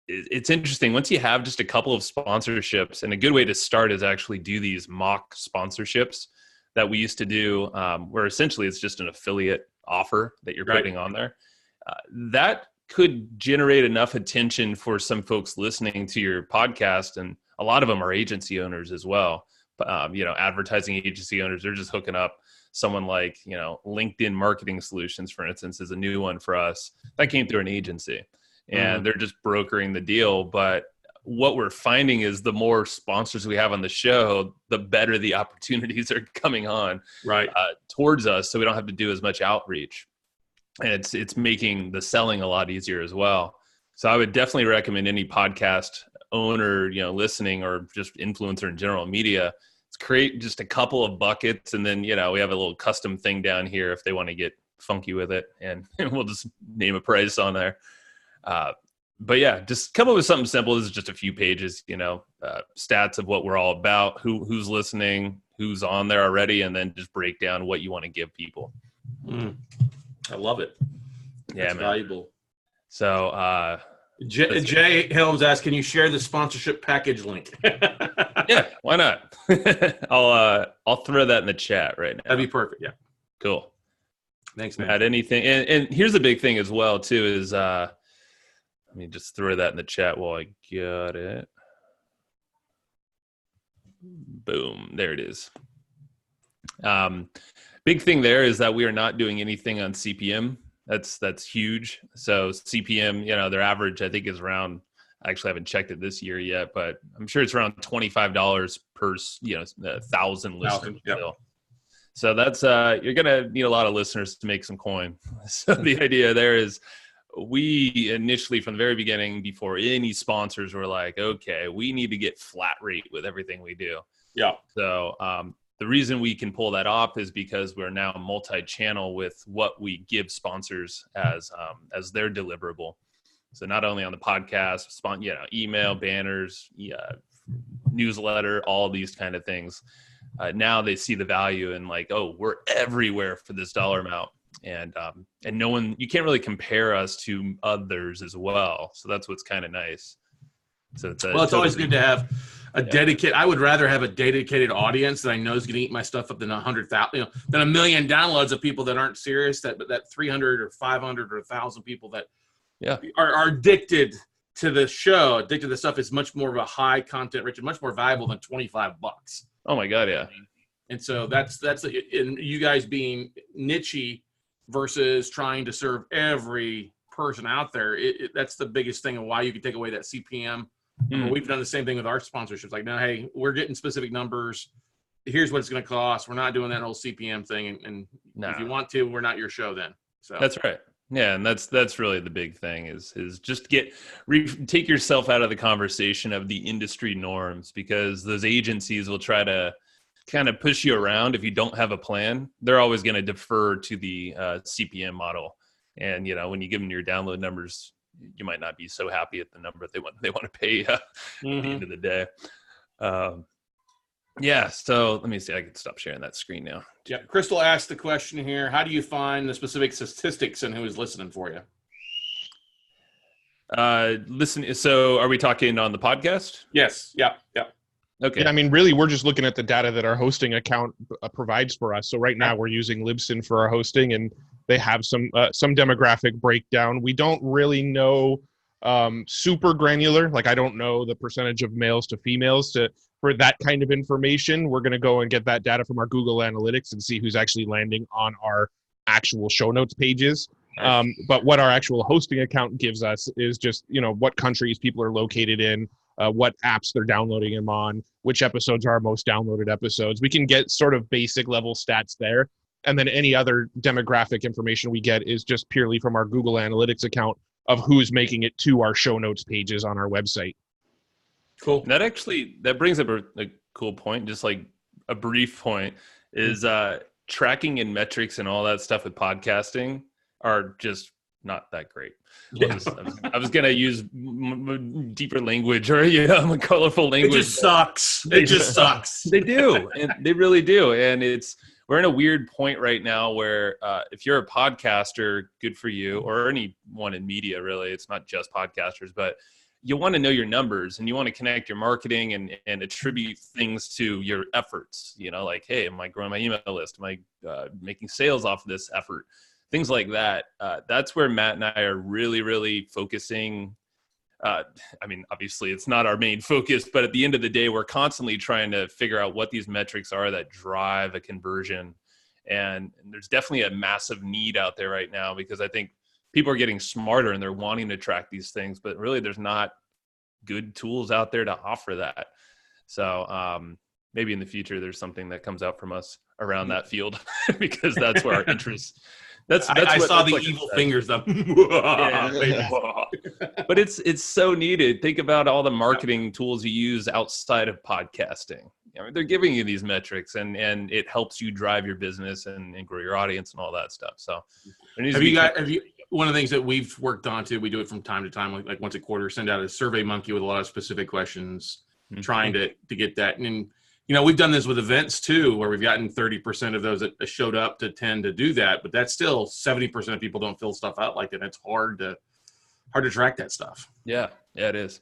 it's interesting once you have just a couple of sponsorships, and a good way to start is actually do these mock sponsorships that we used to do, where essentially it's just an affiliate offer that you're putting on there. That could generate enough attention for some folks listening to your podcast, and a lot of them are agency owners as well. Advertising agency owners, they're just hooking up someone like, LinkedIn Marketing Solutions, for instance, is a new one for us that came through an agency, and they're just brokering the deal. But what we're finding is the more sponsors we have on the show, the better the opportunities are coming on towards us. So we don't have to do as much outreach, and it's making the selling a lot easier as well. So I would definitely recommend any podcast owner, listening, or just influencer in general media, create just a couple of buckets. And then, we have a little custom thing down here if they want to get funky with it, and we'll just name a price on there. But yeah, just come up with something simple. This is just a few pages, stats of what we're all about, who's listening, who's on there already, and then just break down what you want to give people.
I love it.
Yeah,
That's valuable.
So
Jay Helms asks, can you share the sponsorship package link?
Yeah, why not? I'll throw that in the chat right now.
That'd be perfect. Yeah.
Cool.
Thanks, man.
Add anything. And here's the big thing as well, too, is let me just throw that in the chat while I got it. Boom. There it is. Big thing there is that we are not doing anything on CPM. That's huge. So CPM, their average, I think, is around, I actually haven't checked it this year yet, but I'm sure it's around $25 per, 1,000 listeners.
Yep.
So that's, you're going to need a lot of listeners to make some coin. So the idea there is, we initially, from the very beginning, before any sponsors, were like, okay, we need to get flat rate with everything we do.
Yeah.
So the reason we can pull that off is because we're now multi-channel with what we give sponsors as their deliverable. So not only on the podcast, email, banners, newsletter, all these kind of things. Now they see the value and like, oh, we're everywhere for this dollar amount. And no one, you can't really compare us to others as well. So that's what's kind of nice. So it's
always good to have a dedicated. I would rather have a dedicated audience that I know is going to eat my stuff up than 100,000, than a million downloads of people that aren't serious. That 300 or 500 or 1,000 people that are addicted to the show, addicted to the stuff is much more of a high content rich and much more valuable than $25.
Oh my God, yeah.
And so that's and you guys being niche versus trying to serve every person out there. That's the biggest thing of why you can take away that CPM. We've done the same thing with our sponsorships. Like, no, hey, we're getting specific numbers. Here's what it's going to cost. We're not doing that whole CPM thing. And if you want to, we're not your show then. So
that's right. Yeah, and that's really the big thing is just take yourself out of the conversation of the industry norms, because those agencies will try to kind of push you around if you don't have a plan. They're always going to defer to the CPM model, and when you give them your download numbers, you might not be so happy at the number they want to pay at the end of the day. So let me see. I can stop sharing that screen now.
Yeah, Crystal asked the question here: how do you find the specific statistics and who is listening for you?
So are we talking on the podcast?
Yes. Yeah.
Okay. Yeah, I mean, really, we're just looking at the data that our hosting account provides for us. So right now we're using Libsyn for our hosting, and they have some demographic breakdown. We don't really know super granular. Like, I don't know the percentage of males to females for that kind of information. We're going to go and get that data from our Google Analytics and see who's actually landing on our actual show notes pages. But what our actual hosting account gives us is just, what countries people are located in, what apps they're downloading them on, which episodes are our most downloaded episodes. We can get sort of basic level stats there. And then any other demographic information we get is just purely from our Google Analytics account of who's making it to our show notes pages on our website.
Cool. That brings up a cool point, just like a brief point, is tracking and metrics and all that stuff with podcasting are just not that great. Yeah. I was going to use deeper language or colorful language.
It just sucks. It just sucks.
They do. And they really do. And we're in a weird point right now where if you're a podcaster, good for you, or anyone in media, really, it's not just podcasters, but you want to know your numbers and you want to connect your marketing and attribute things to your efforts, like, hey, am I growing my email list? Am I making sales off of this effort? Things like that. That's where Matt and I are really, really focusing. Obviously it's not our main focus, but at the end of the day, we're constantly trying to figure out what these metrics are that drive a conversion. And there's definitely a massive need out there right now, because I think people are getting smarter and they're wanting to track these things, but really there's not good tools out there to offer that. So maybe in the future, there's something that comes out from us around that field because that's where our interest.
I saw the
like
evil fingers up.
Yeah. But it's so needed. Think about all the marketing tools you use outside of podcasting. I mean, they're giving you these metrics and it helps you drive your business and grow your audience and all that stuff. So
have you one of the things that we've worked on too, we do it from time to time, like once a quarter, send out a survey monkey with a lot of specific questions, trying to get that. And we've done this with events too, where we've gotten 30% of those that showed up to tend to do that, but that's still 70% of people don't fill stuff out like that. It's hard to track that stuff.
Yeah, it is.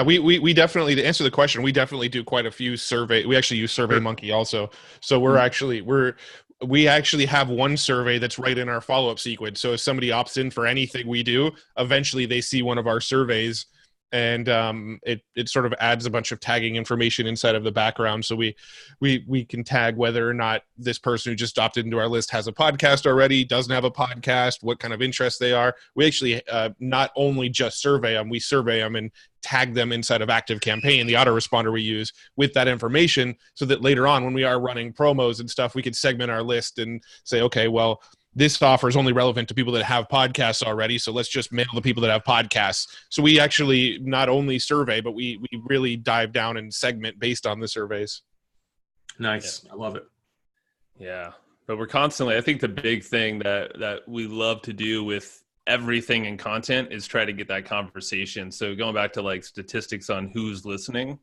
We definitely, to answer the question, we definitely do quite a few survey. We actually use SurveyMonkey also. So we actually have one survey that's right in our follow-up sequence. So if somebody opts in for anything we do, eventually they see one of our surveys, and it sort of adds a bunch of tagging information inside of the background. So we can tag whether or not this person who just opted into our list has a podcast already, doesn't have a podcast, what kind of interest they are. We actually not only just survey them, we survey them and tag them inside of ActiveCampaign, the autoresponder we use, with that information, so that later on when we are running promos and stuff, we can segment our list and say, okay, well, this offer is only relevant to people that have podcasts already, so let's just mail the people that have podcasts. So we actually not only survey, but we really dive down and segment based on the surveys.
Nice. Yeah. I love it.
Yeah. But we're constantly, I think the big thing that we love to do with everything in content is try to get that conversation. So going back to like statistics on who's listening,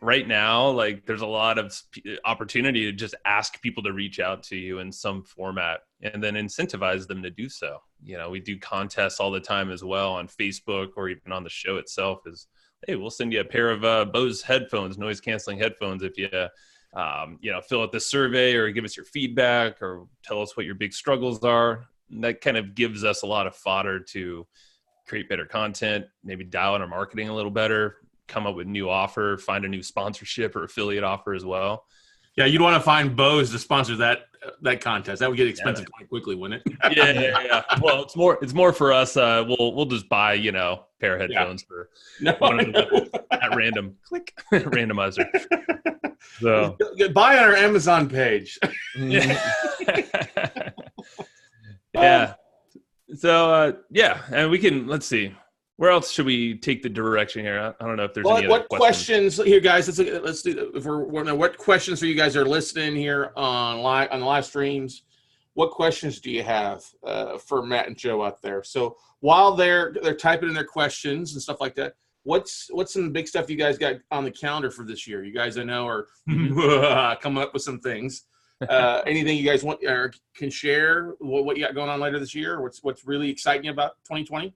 right now, like there's a lot of opportunity to just ask people to reach out to you in some format and then incentivize them to do so. We do contests all the time as well on Facebook or even on the show itself is, hey, we'll send you a pair of Bose headphones, noise canceling headphones, if you, fill out the survey or give us your feedback or tell us what your big struggles are. And that kind of gives us a lot of fodder to create better content, maybe dial in our marketing a little better, come up with new offer, find a new sponsorship or affiliate offer as well.
Yeah, you'd want to find Bose to sponsor that contest. That would get expensive quite quickly, wouldn't it?
Yeah. Well, it's more for us. We'll just buy a pair of headphones for at random click randomizer. So
buy on our Amazon page.
Yeah. So and we can, let's see. Where else should we take the direction here? I don't know if there's any other
questions here, guys. Let's do. What questions for you guys are listening here on the live streams? What questions do you have for Matt and Joe out there? So while they're typing in their questions and stuff like that, what's some big stuff you guys got on the calendar for this year? You guys I know are coming up with some things. Anything you guys want or can share? What you got going on later this year? What's really exciting you about 2020?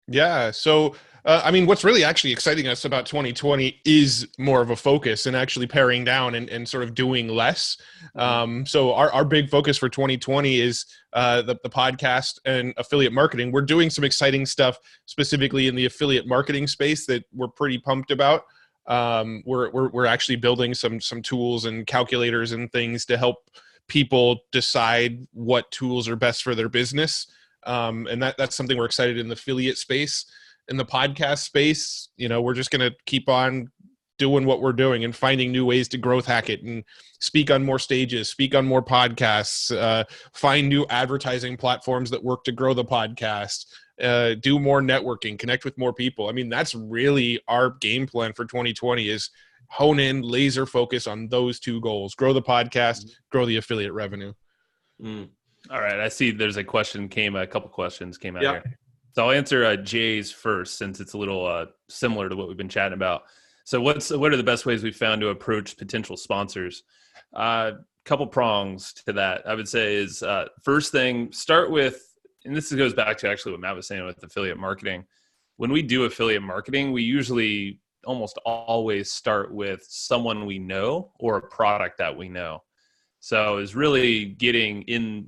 Yeah. So, what's really actually exciting us about 2020 is more of a focus and actually paring down and sort of doing less. So our big focus for 2020 is the podcast and affiliate marketing. We're doing some exciting stuff specifically in the affiliate marketing space that we're pretty pumped about. We're actually building some tools and calculators and things to help people decide what tools are best for their business. And that's something we're excited in the affiliate space. In the podcast space, we're just going to keep on doing what we're doing and finding new ways to growth hack it and speak on more stages, speak on more podcasts, find new advertising platforms that work to grow the podcast, do more networking, connect with more people. That's really our game plan for 2020 is hone in, laser focus on those two goals, grow the podcast, grow the affiliate revenue.
All right. I see there's a couple questions came out here. So I'll answer Jay's first since it's a little similar to what we've been chatting about. So what are the best ways we've found to approach potential sponsors? Couple prongs to that, I would say is first thing, start with, and this goes back to actually what Matt was saying with affiliate marketing. When we do affiliate marketing, we usually almost always start with someone we know or a product that we know. So it's really getting in,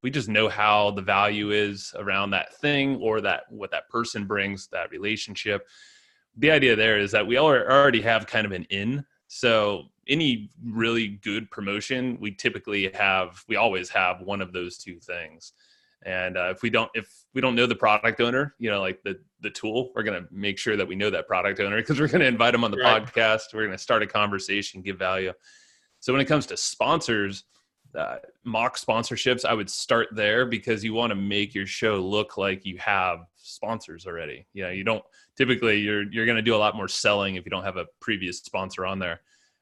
we just know how the value is around that thing or what that person brings, that relationship. The idea there is that we already have kind of an in. So any really good promotion, we always have one of those two things. And if we don't know the product owner, like the tool, we're going to make sure that we know that product owner, because we're going to invite them on the podcast. We're going to start a conversation, give value. So when it comes to sponsors, mock sponsorships, I would start there, because you want to make your show look like you have sponsors already. You don't typically, you're going to do a lot more selling if you don't have a previous sponsor on there.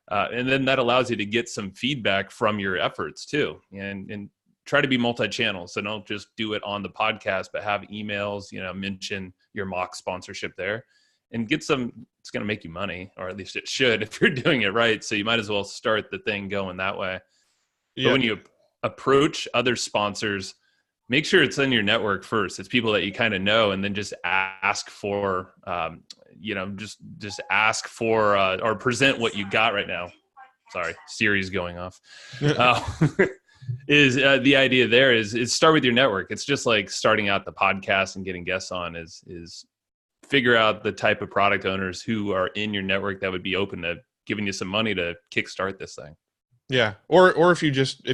And then that allows you to get some feedback from your efforts too. And try to be multi-channel. So don't just do it on the podcast, but have emails, mention your mock sponsorship there, and get some. It's going to make you money, or at least it should, if you're doing it right. So you might as well start the thing going that way. But when you approach other sponsors, make sure it's in your network first. It's people that you kind of know, and then just ask for, just ask for, or present what you got right now. Sorry, Siri's going off. Is the idea there is start with your network. It's just like starting out the podcast and getting guests on is figure out the type of product owners who are in your network that would be open to giving you some money to kickstart this thing.
Yeah. Or if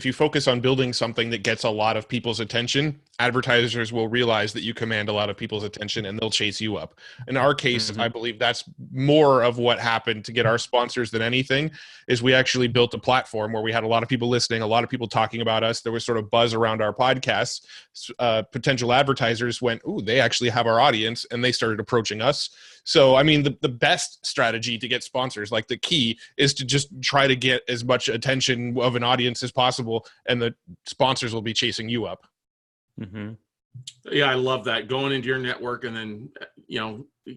you focus on building something that gets a lot of people's attention, advertisers will realize that you command a lot of people's attention and they'll chase you up. In our case, I believe that's more of what happened to get our sponsors than anything. Is we actually built a platform where we had a lot of people listening, a lot of people talking about us. There was sort of buzz around our podcast. Potential advertisers went, "Ooh, they actually have our audience," and they started approaching us. So, I mean, the best strategy to get sponsors, like the key, is to just try to get as much attention of an audience as possible, and the sponsors will be chasing you up.
Mm-hmm. Yeah, I love that. Going into your network and then,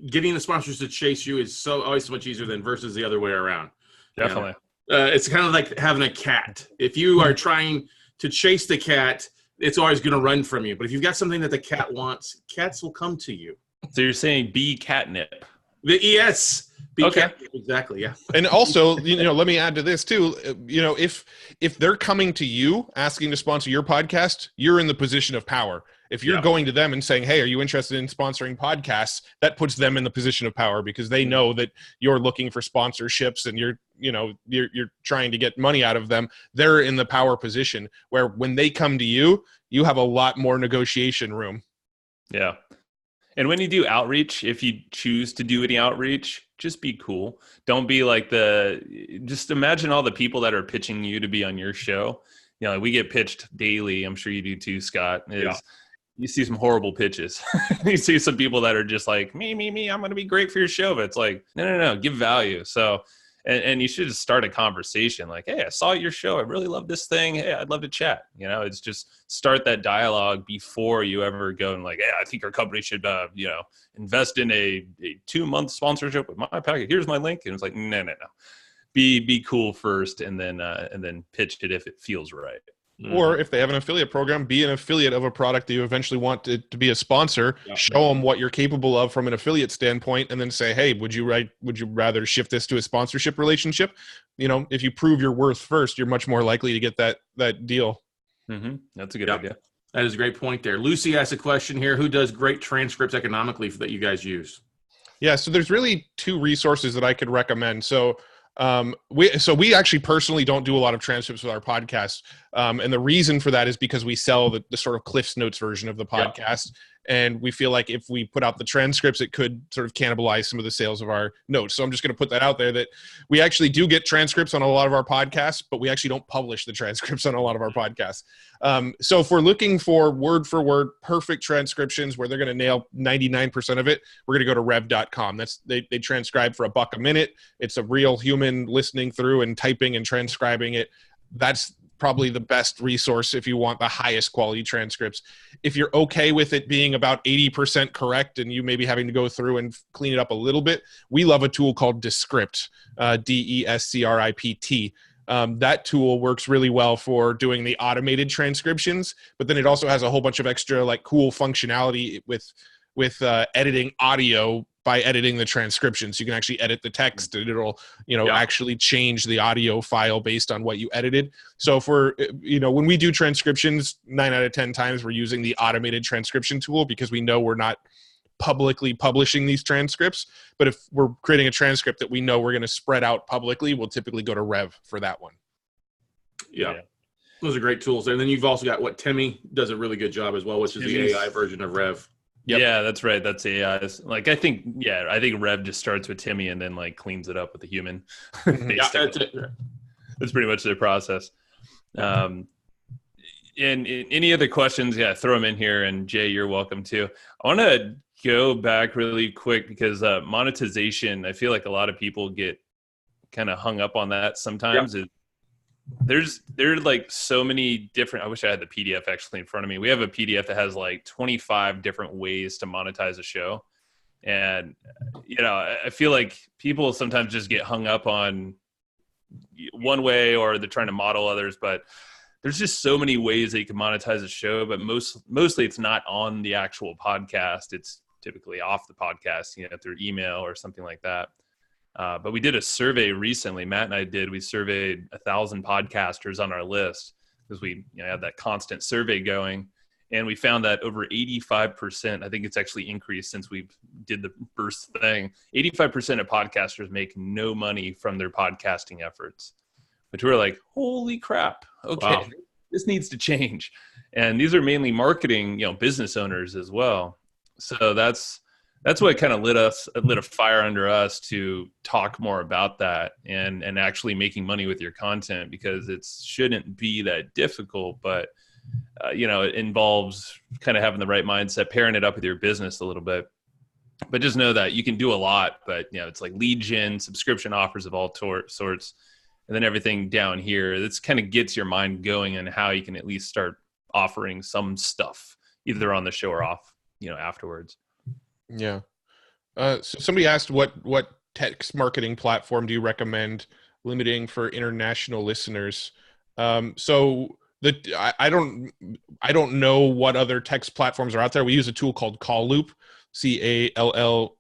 getting the sponsors to chase you is always so much easier than versus the other way around.
Definitely.
It's kind of like having a cat. If you are trying to chase the cat, it's always going to run from you. But if you've got something that the cat wants, cats will come to you.
So you're saying be catnip.
Yes.
Okay.
Catnip, exactly. Yeah.
And also, let me add to this too. If they're coming to you asking to sponsor your podcast, you're in the position of power. If you're going to them and saying, "Hey, are you interested in sponsoring podcasts?" that puts them in the position of power, because they know that you're looking for sponsorships and you're trying to get money out of them. They're in the power position where when they come to you, you have a lot more negotiation room.
Yeah. And when you do outreach, if you choose to do any outreach, just be cool. Don't be like just imagine all the people that are pitching you to be on your show. We get pitched daily. I'm sure you do too, Scott. You see some horrible pitches. You see some people that are just like, me, I'm going to be great for your show. But it's like, no, give value. So, and you should just start a conversation like, "Hey, I saw your show. I really love this thing. Hey, I'd love to chat." It's just start that dialogue before you ever go and like, "Hey, I think our company should, invest in a 2-month sponsorship with my package. Here's my link." And it's like, no. Be cool first, and then pitch it if it feels right.
Or if they have an affiliate program, be an affiliate of a product that you eventually want to be a sponsor. Show them what you're capable of from an affiliate standpoint, and then say, "Hey, would you rather shift this to a sponsorship relationship?" If you prove your worth first, you're much more likely to get that deal.
Mm-hmm. That's a good idea.
That is a great point there. Lucy asked a question here: who does great transcripts economically that you guys use?
Yeah, so there's really 2 resources that I could recommend. So we actually personally don't do a lot of transcripts with our podcast. And the reason for that is because we sell the sort of Cliff's Notes version of the podcast. And we feel like if we put out the transcripts, it could sort of cannibalize some of the sales of our notes. So I'm just going to put that out there, that we actually do get transcripts on a lot of our podcasts, but we actually don't publish the transcripts on a lot of our podcasts. So if we're looking for word for word, perfect transcriptions where they're going to nail 99% of it, we're going to go to rev.com. They transcribe for $1 a minute. It's a real human listening through and typing and transcribing it. That's probably the best resource if you want the highest quality transcripts. If you're okay with it being about 80% correct and you maybe having to go through and clean it up a little bit, we love a tool called Descript, Descript. That tool works really well for doing the automated transcriptions, but then it also has a whole bunch of extra like cool functionality with editing audio by editing the transcriptions. You can actually edit the text and it'll, actually change the audio file based on what you edited. So if we're, when we do transcriptions, 9 out of 10 times we're using the automated transcription tool because we know we're not publicly publishing these transcripts. But if we're creating a transcript that we know we're going to spread out publicly, we'll typically go to Rev for that one.
Yeah. Those are great tools. And then you've also got what Timmy does a really good job as well, which is the AI version of Rev.
Yep. Yeah, that's right. That's AI. Like I think Rev just starts with Timmy and then like cleans it up with the human.
Yeah, that's it.
That's pretty much their process. And any other questions? Yeah, throw them in here. And Jay, you're welcome too. I want to go back really quick because monetization, I feel like a lot of people get kind of hung up on that sometimes. Yep. There are like so many different, I wish I had the PDF actually in front of me. We have a PDF that has like 25 different ways to monetize a show. And, I feel like people sometimes just get hung up on one way or they're trying to model others, but there's just so many ways that you can monetize a show, but mostly it's not on the actual podcast. It's typically off the podcast, through email or something like that. But we did a survey recently. Matt and I we surveyed 1,000 podcasters on our list because we have that constant survey going. And we found that over 85%, I think it's actually increased since we did the first thing, 85% of podcasters make no money from their podcasting efforts, which we're like, holy crap. Okay, wow. This needs to change. And these are mainly marketing, business owners as well. So that's what kind of lit a fire under us to talk more about that and actually making money with your content, because it shouldn't be that difficult, but it involves kind of having the right mindset, pairing it up with your business a little bit. But just know that you can do a lot, but it's like lead gen, subscription offers of all sorts, and then everything down here. This kind of gets your mind going on how you can at least start offering some stuff either on the show or off, afterwards.
Yeah. So somebody asked what text marketing platform do you recommend limiting for international listeners? So I don't know what other text platforms are out there. We use a tool called Call Loop, CALLLOOP.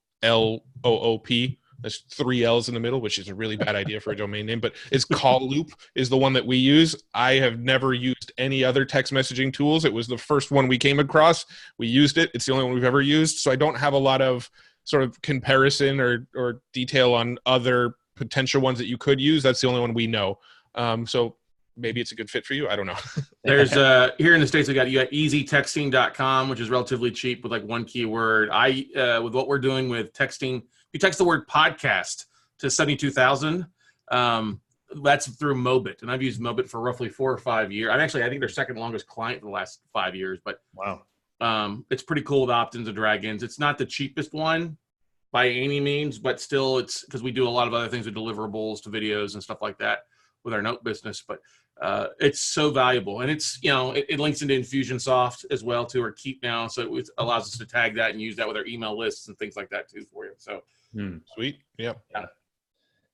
There's 3 L's in the middle, which is a really bad idea for a domain name, but it's Call Loop is the one that we use. I have never used any other text messaging tools. It was the first one we came across. We used it. It's the only one we've ever used. So I don't have a lot of sort of comparison or detail on other potential ones that you could use. That's the only one we know. So maybe it's a good fit for you. I don't know.
There's here in the States, you got easytexting.com, which is relatively cheap with like one keyword. With what we're doing with texting, you text the word podcast to 72,000. That's through Mobit. And I've used Mobit for roughly 4 or 5 years. I think their second longest client for the last 5 years, but
wow.
It's pretty cool with opt-ins and drag-ins. It's not the cheapest one by any means, but still it's because we do a lot of other things with deliverables to videos and stuff like that with our note business, but it's so valuable. And it's, it links into Infusionsoft as well too, or Keep Now. So it allows us to tag that and use that with our email lists and things like that too for you. So
sweet. Yep.
Yeah.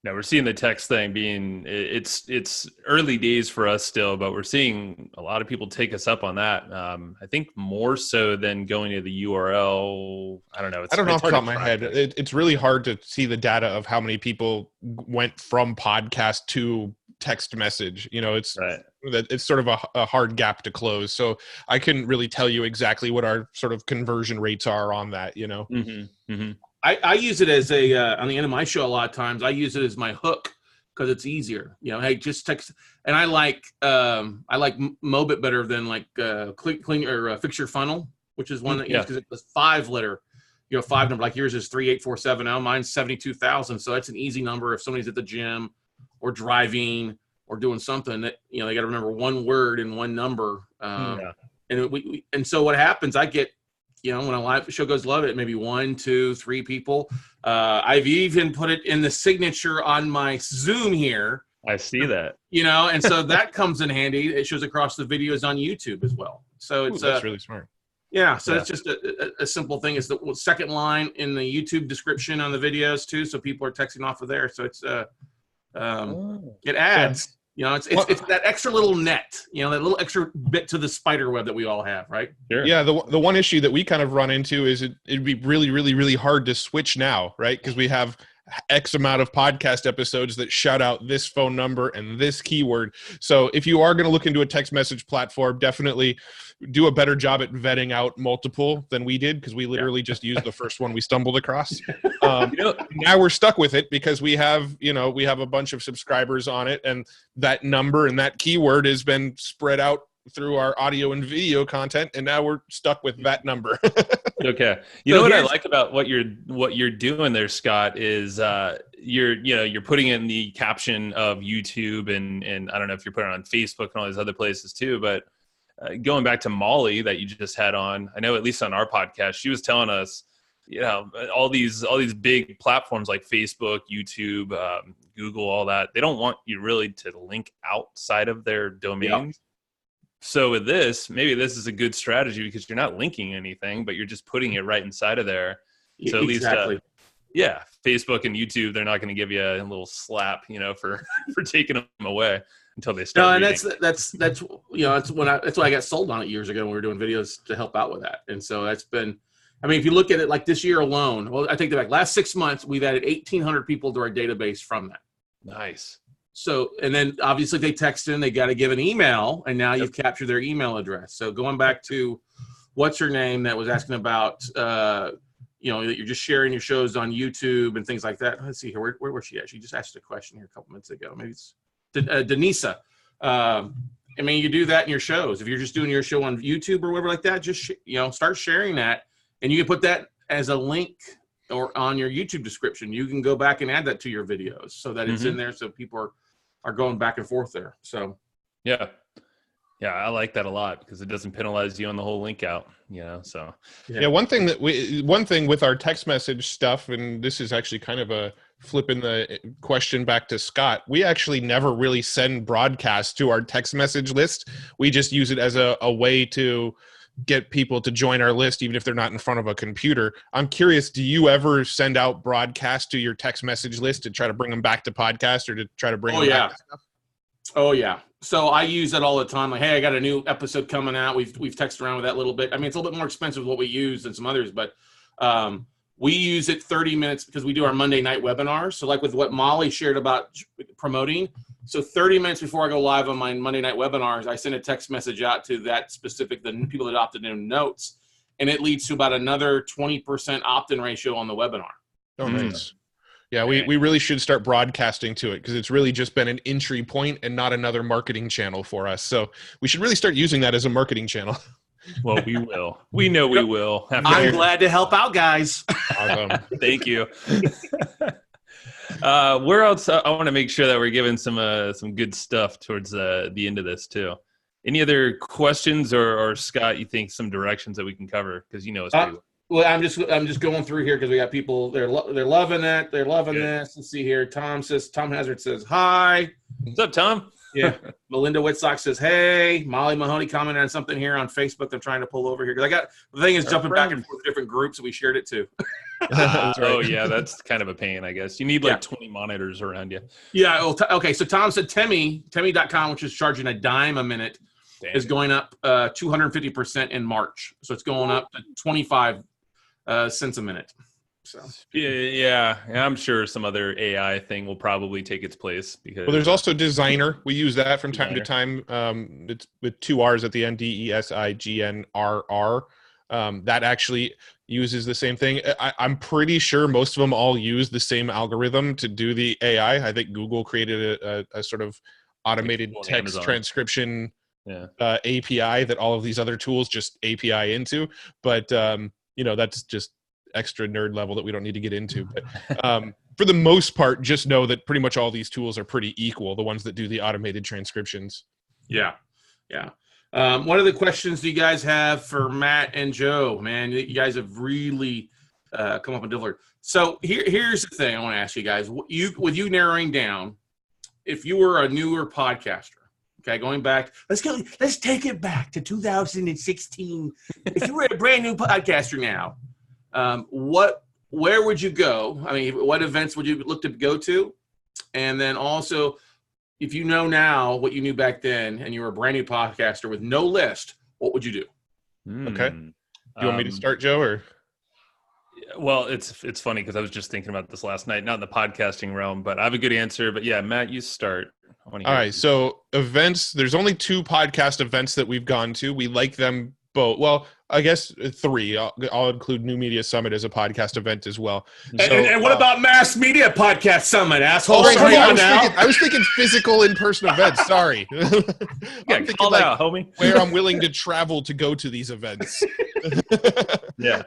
Now we're seeing the text thing being, it's early days for us still, but we're seeing a lot of people take us up on that. I think more so than going to the URL. I don't know.
I don't know off the top of my head. It's really hard to see the data of how many people went from podcast to text message. It's right. It's sort of a hard gap to close. So I couldn't really tell you exactly what our sort of conversion rates are on that,
Mm-hmm. Mm-hmm.
I use it as on the end of my show a lot of times. I use it as my hook because it's easier. Hey, just text. And I like Mobit better than like Clean or Fix Your Funnel, which is one that you use because it's 5-letter, 5 number. Like yours is 38470. Mine's 72,000. So that's an easy number if somebody's at the gym or driving or doing something that they got to remember one word and one number. And so what happens? I get. When a live show goes live, maybe 1, 2, 3 people. I've even put it in the signature on my Zoom here.
I see that.
And so that comes in handy. It shows across the videos on YouTube as well. So it's
that's really smart.
Yeah. So it's just a simple thing. It's the second line in the YouTube description on the videos too. So people are texting off of there. So it's it adds. It's that extra little net, that little extra bit to the spider web that we all have, right?
Sure.
Yeah, the one issue that we kind of run into is it'd be really, really, really hard to switch now, right? Because we have X amount of podcast episodes that shout out this phone number and this keyword. So if you are going to look into a text message platform, definitely do a better job at vetting out multiple than we did, because we literally just used the first one we stumbled across. Now we're stuck with it because we have a bunch of subscribers on it, and that number and that keyword has been spread out through our audio and video content, and now we're stuck with that number.
Okay. You know what I like about what you're doing there, Scott, is you're putting in the caption of YouTube, and I don't know if you're putting it on Facebook and all these other places too, but going back to Molly that you just had on, I know at least on our podcast, she was telling us, all these big platforms like Facebook, YouTube, Google, all that, they don't want you really to link outside of their domains. Yeah. So with this, maybe this is a good strategy because you're not linking anything, but you're just putting it right inside of there. So at least, Facebook and YouTube, they're not going to give you a little slap, for taking them away until they start.
No, and that's why I got sold on it years ago when we were doing videos to help out with that. And so that's been, if you look at it like this year alone, well, I take that back. Last 6 months, we've added 1,800 people to our database from that.
Nice.
So, and then obviously they text in, they got to give an email, and now you've captured their email address. So going back to what's her name that was asking about, that you're just sharing your shows on YouTube and things like that. Let's see here. Where was she at? She just asked a question here a couple minutes ago. Maybe it's Denisa. You do that in your shows. If you're just doing your show on YouTube or whatever like that, just, start sharing that, and you can put that as a link or on your YouTube description. You can go back and add that to your videos so that it's in there, so people are going back and forth there. So
yeah, I like that a lot because it doesn't penalize you on the whole link out, so
one thing with our text message stuff, and this is actually kind of a flipping the question back to Scott, we actually never really send broadcasts to our text message list. We just use it as a way to get people to join our list, even if they're not in front of a computer. I'm curious, do you ever send out broadcasts to your text message list to try to bring them back to podcast, or to try to bring them back to stuff?
Oh yeah. So I use it all the time. Like, hey, I got a new episode coming out. We've texted around with that a little bit. It's a little bit more expensive than what we use than some others, but we use it 30 minutes because we do our Monday night webinars. So like with what Molly shared about promoting, so 30 minutes before I go live on my Monday night webinars, I send a text message out to the people that opted in notes, and it leads to about another 20% opt-in ratio on the webinar.
Oh, nice. Yeah, we really should start broadcasting to it, because it's really just been an entry point and not another marketing channel for us. So we should really start using that as a marketing channel.
Well, we will. We know we will.
I'm glad to help out, guys.
Awesome.
Thank you. Where else? I want to make sure that we're giving some good stuff towards the end of this too. Any other questions, or Scott, you think some directions that we can cover, because it's pretty
well. I'm just going through here because we got people. They're loving it. They're loving this. Let's see here. Tom Hazard says hi.
What's up, Tom?
Yeah. Melinda Whitsock says hey. Molly Mahoney commented on something here on Facebook. I'm trying to pull over here because the thing is jumping back and forth to different groups that we shared it to.
Right. Oh yeah, that's kind of a pain, I guess. You need 20 monitors around you.
Yeah. Well, okay. So Tom said Temi.com, which is charging a dime a minute, is going up 250% in March. So it's going up to 25 cents a minute. So
yeah, I'm sure some other AI thing will probably take its place. Because
there's also Designer. We use that from time to time. It's with 2 R's at the end, DESIGNRR. That actually uses the same thing. I'm pretty sure most of them all use the same algorithm to do the AI. I think Google created a sort of automated text transcription API that all of these other tools just API into. But that's just extra nerd level that we don't need to get into. But for the most part, just know that pretty much all these tools are pretty equal, the ones that do the automated transcriptions.
Yeah. What other questions do you guys have for Matt and Joe? Man, you guys have really come up and delivered. So here's the thing I want to ask you guys. With you narrowing down, if you were a newer podcaster, okay, going back, let's take it back to 2016. If you were a brand new podcaster now, where would you go? What events would you look to go to? And then also, if you know now what you knew back then, and you were a brand new podcaster with no list, what would you do?
Okay. Do you want me to start, Joe, or?
Well, it's funny because I was just thinking about this last night, not in the podcasting realm, but I have a good answer. But yeah, Matt, you start. I want to
All
hear
right. So events, there's only 2 podcast events that we've gone to. We like them both. Well, I guess 3. I'll include New Media Summit as a podcast event as well.
And,
So,
and what about Mass Media Podcast Summit, asshole?
Oh, sorry,
Come on now.
I was thinking physical in-person events. Sorry.
Yeah,
I'm thinking
call
like
out, homie.
where I'm willing to travel to go to these events.
Yeah,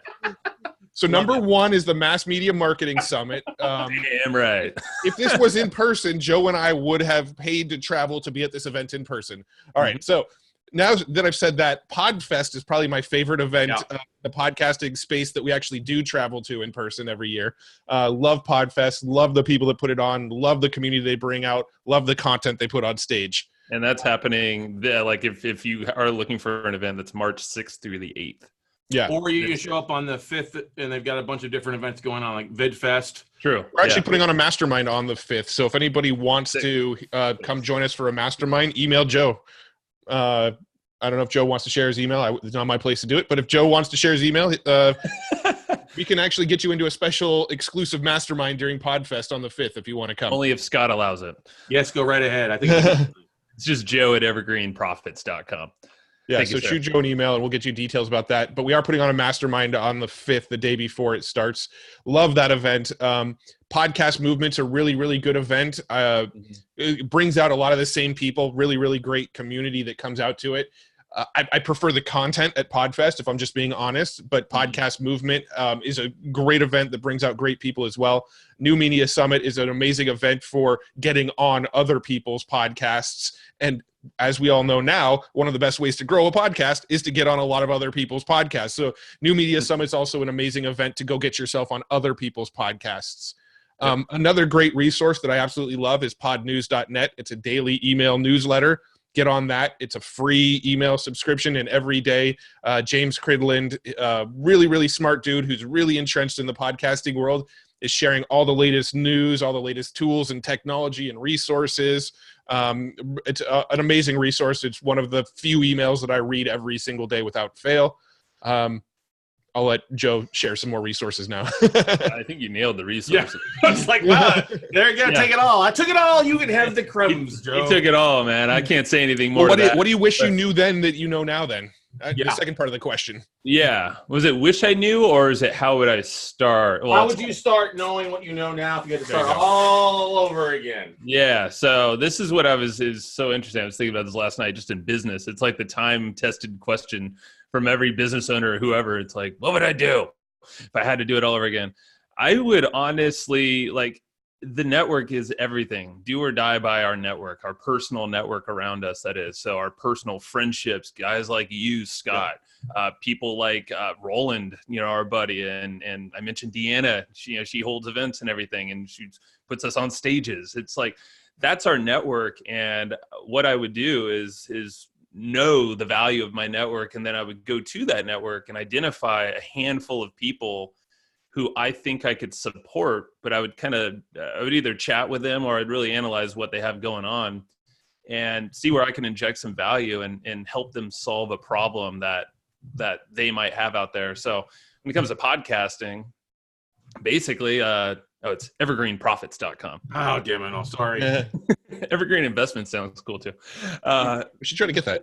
So number 1 is the Mass Media Marketing Summit.
damn right.
If this was in person, Joe and I would have paid to travel to be at this event in person. All right. So now that I've said that, PodFest is probably my favorite event, the podcasting space that we actually do travel to in person every year. Love PodFest, love the people that put it on, love the community they bring out, love the content they put on stage.
And that's happening there, like if you are looking for an event, that's March 6th through the 8th.
Yeah.
Or you can show up on the 5th, and they've got a bunch of different events going on, like VidFest.
True.
We're actually putting on a mastermind on the 5th. So if anybody wants to come join us for a mastermind, email Joe. I don't know if Joe wants to share his email. It's not my place to do it. But if Joe wants to share his email, we can actually get you into a special exclusive mastermind during PodFest on the 5th if you want to come.
Only if Scott allows it.
Yes, go right ahead. I think
It's just joe@evergreenprofits.com.
Yeah,
Thank
so
you, sir.
shoot Joe an email and we'll get you details about that. But we are putting on a mastermind on the 5th, the day before it starts. Love that event. Podcast Movement's a really, really good event. It brings out a lot of the same people, really, really great community that comes out to it. I prefer the content at PodFest, if I'm just being honest, but Podcast Movement is a great event that brings out great people as well. New Media Summit is an amazing event for getting on other people's podcasts. And as we all know now, one of the best ways to grow a podcast is to get on a lot of other people's podcasts. So New Media Summit is also an amazing event to go get yourself on other people's podcasts. Another great resource that I absolutely love is podnews.net. It's a daily email newsletter. Get on that. It's a free email subscription, and every day, James Cridland, really, really smart dude who's really entrenched in the podcasting world, is sharing all the latest news, all the latest tools and technology and resources. It's an amazing resource. It's one of the few emails that I read every single day without fail. I'll let Joe share some more resources now.
I think you nailed the resources.
I was like, wow, they're going to take it all. I took it all. You can have the crumbs, Joe.
You took it all, man. I can't say anything more.
Well, what do you wish you knew then that you know now then?
Yeah.
The second part of the question.
Yeah. Was it wish I knew, or is it how would I start? Well,
How would you start knowing what you know now if you had to start all over again?
Yeah. So this is what is so interesting. I was thinking about this last night just in business. It's like the time-tested question from every business owner or whoever. It's like, what would I do if I had to do it all over again? I would honestly, like, the network is everything. Do or die by our network, our personal network around us, that is. So our personal friendships, guys like you, Scott, people like Roland, our buddy. And I mentioned Deanna, she holds events and everything, and she puts us on stages. It's like, that's our network. And what I would do is know the value of my network. And then I would go to that network and identify a handful of people who I think I could support, but I would I would either chat with them or I'd really analyze what they have going on and see where I can inject some value and help them solve a problem that they might have out there. So when it comes to podcasting, basically, it's evergreenprofits.com.
Oh, damn it. Oh, sorry.
Evergreen Investment sounds cool too.
We should try to get that.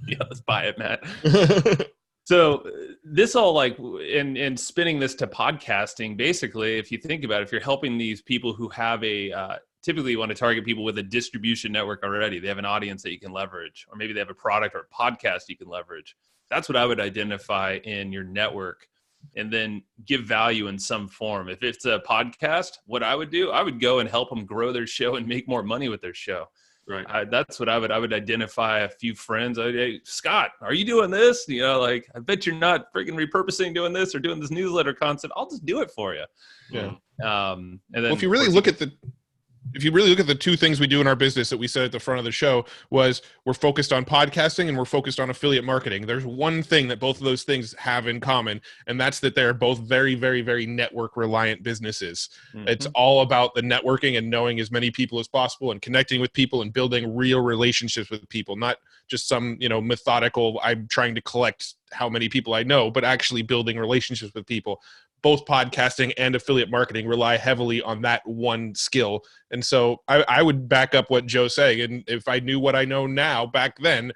Yeah, let's buy it, Matt. So this all and spinning this to podcasting, basically, if you think about it, if you're helping these people who have typically you want to target people with a distribution network already, they have an audience that you can leverage, or maybe they have a product or a podcast you can leverage. That's what I would identify in your network and then give value in some form. If it's a podcast, what I would do, I would go and help them grow their show and make more money with their show. Right. That's what I would identify a few friends. Hey, Scott, are you doing this? I bet you're not freaking repurposing doing this or doing this newsletter concept. I'll just do it for you.
Yeah.
And then
if you really look at the 2 things we do in our business that we said at the front of the show was we're focused on podcasting and we're focused on affiliate marketing. There's one thing that both of those things have in common, and that's that they're both very, very, very network reliant businesses. Mm-hmm. It's all about the networking and knowing as many people as possible and connecting with people and building real relationships with people, not just some, methodical, I'm trying to collect how many people I know, but actually building relationships with people. both podcasting and affiliate marketing rely heavily on that one skill. And so I would back up what Joe's saying. And if I knew what I know now back then,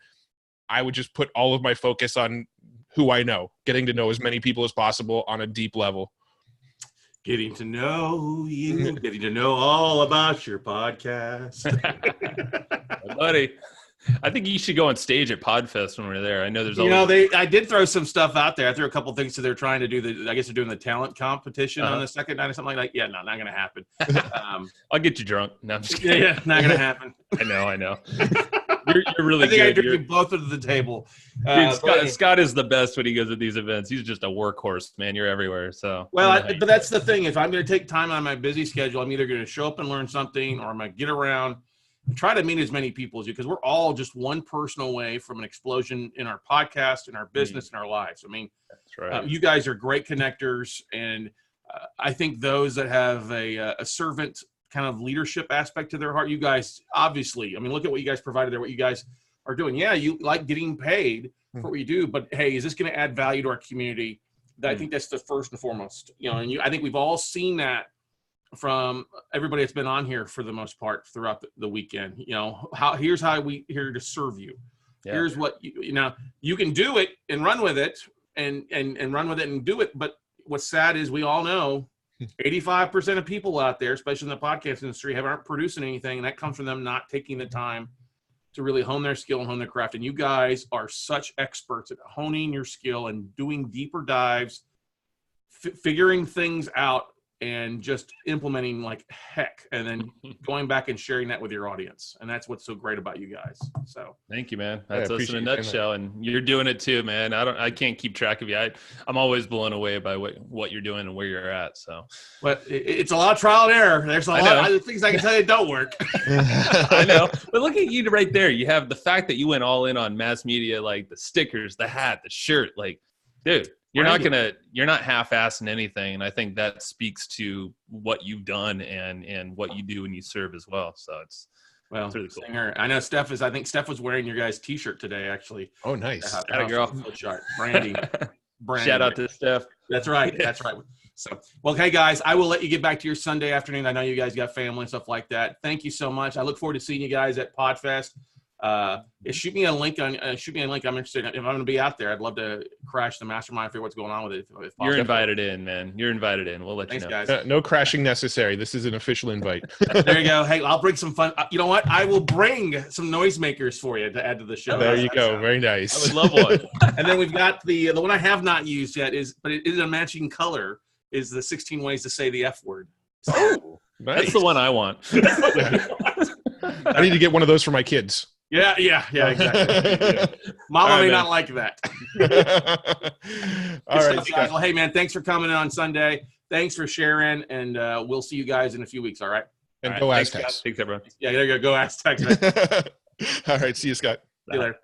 I would just put all of my focus on who I know, getting to know as many people as possible on a deep level.
Getting to know you, getting to know all about your podcast.
Buddy, I think you should go on stage at Podfest when we're there. I know there's
I did throw some stuff out there. I threw a couple things, so they're trying to do I guess they're doing the talent competition on the second night or something like that. Yeah, no, not going to happen.
I'll get you drunk. No, I'm just kidding.
Yeah, not going to happen.
I know. You're really good.
I drink you both at the table.
Dude, Scott is the best when he goes to these events. He's just a workhorse, man. You're everywhere. So
but that's the thing. If I'm going to take time on my busy schedule, I'm either going to show up and learn something, or I'm going to get around, try to meet as many people as you, because we're all just one person away from an explosion in our podcast, in our business, in our lives. I mean,
that's right.
You guys are great connectors, and I think those that have a servant kind of leadership aspect to their heart, you guys, obviously, I mean, look at what you guys provided there, what you guys are doing. Yeah, you like getting paid for what you do, but hey, is this going to add value to our community? I think that's the first and foremost, and I think we've all seen that from everybody that's been on here for the most part throughout the weekend. Here's how we here to serve you. Yeah. Here's what you can do it and run with it and run with it and do it. But what's sad is we all know 85% of people out there, especially in the podcast industry, aren't producing anything, and that comes from them not taking the time to really hone their skill and hone their craft. And you guys are such experts at honing your skill and doing deeper dives, figuring things out, and just implementing like heck, and then going back and sharing that with your audience. And that's what's so great about you guys. So
thank you, man. That's us in a nutshell. And you're doing it too, man. I can't keep track of you. I'm always blown away by what you're doing and where you're at. So,
but it's a lot of trial and error. There's a lot of things I can tell you don't work.
I know, but look at you right there. You have the fact that you went all in on mass media, like the stickers, the hat, the shirt, like, dude, you're not half-assing anything. And I think that speaks to what you've done and what you do when you serve as well. So it's really cool.
I know I think Steph was wearing your guys' t-shirt today, actually.
Oh, nice.
Girl.
Branding.
Shout out to Steph.
That's right. That's right. So, well, hey guys, I will let you get back to your Sunday afternoon. I know you guys got family and stuff like that. Thank you so much. I look forward to seeing you guys at Podfest. Shoot me a link. I'm interested. If I'm going to be out there, I'd love to crash the mastermind, figure what's going on with it. If
you're invited in, man. You're invited in. We'll let
you know.
Guys.
No crashing necessary. This is an official invite.
There you go. Hey, I'll bring some fun. You know what? I will bring some noisemakers for you to add to the show.
There you go. Very nice.
I would love one.
And then we've got the one I have not used yet but it is a matching color. Is the 16 ways to say the F word.
So, nice. That's the one I want.
I need to get one of those for my kids.
Yeah, exactly. Mama may not like that. All right, guys. Well, hey, man, thanks for coming in on Sunday. Thanks for sharing, and we'll see you guys in a few weeks, all right?
And go Aztecs.
Thanks, everyone.
Yeah, there you go. Go Aztecs.
All right, see you, Scott.
See you later.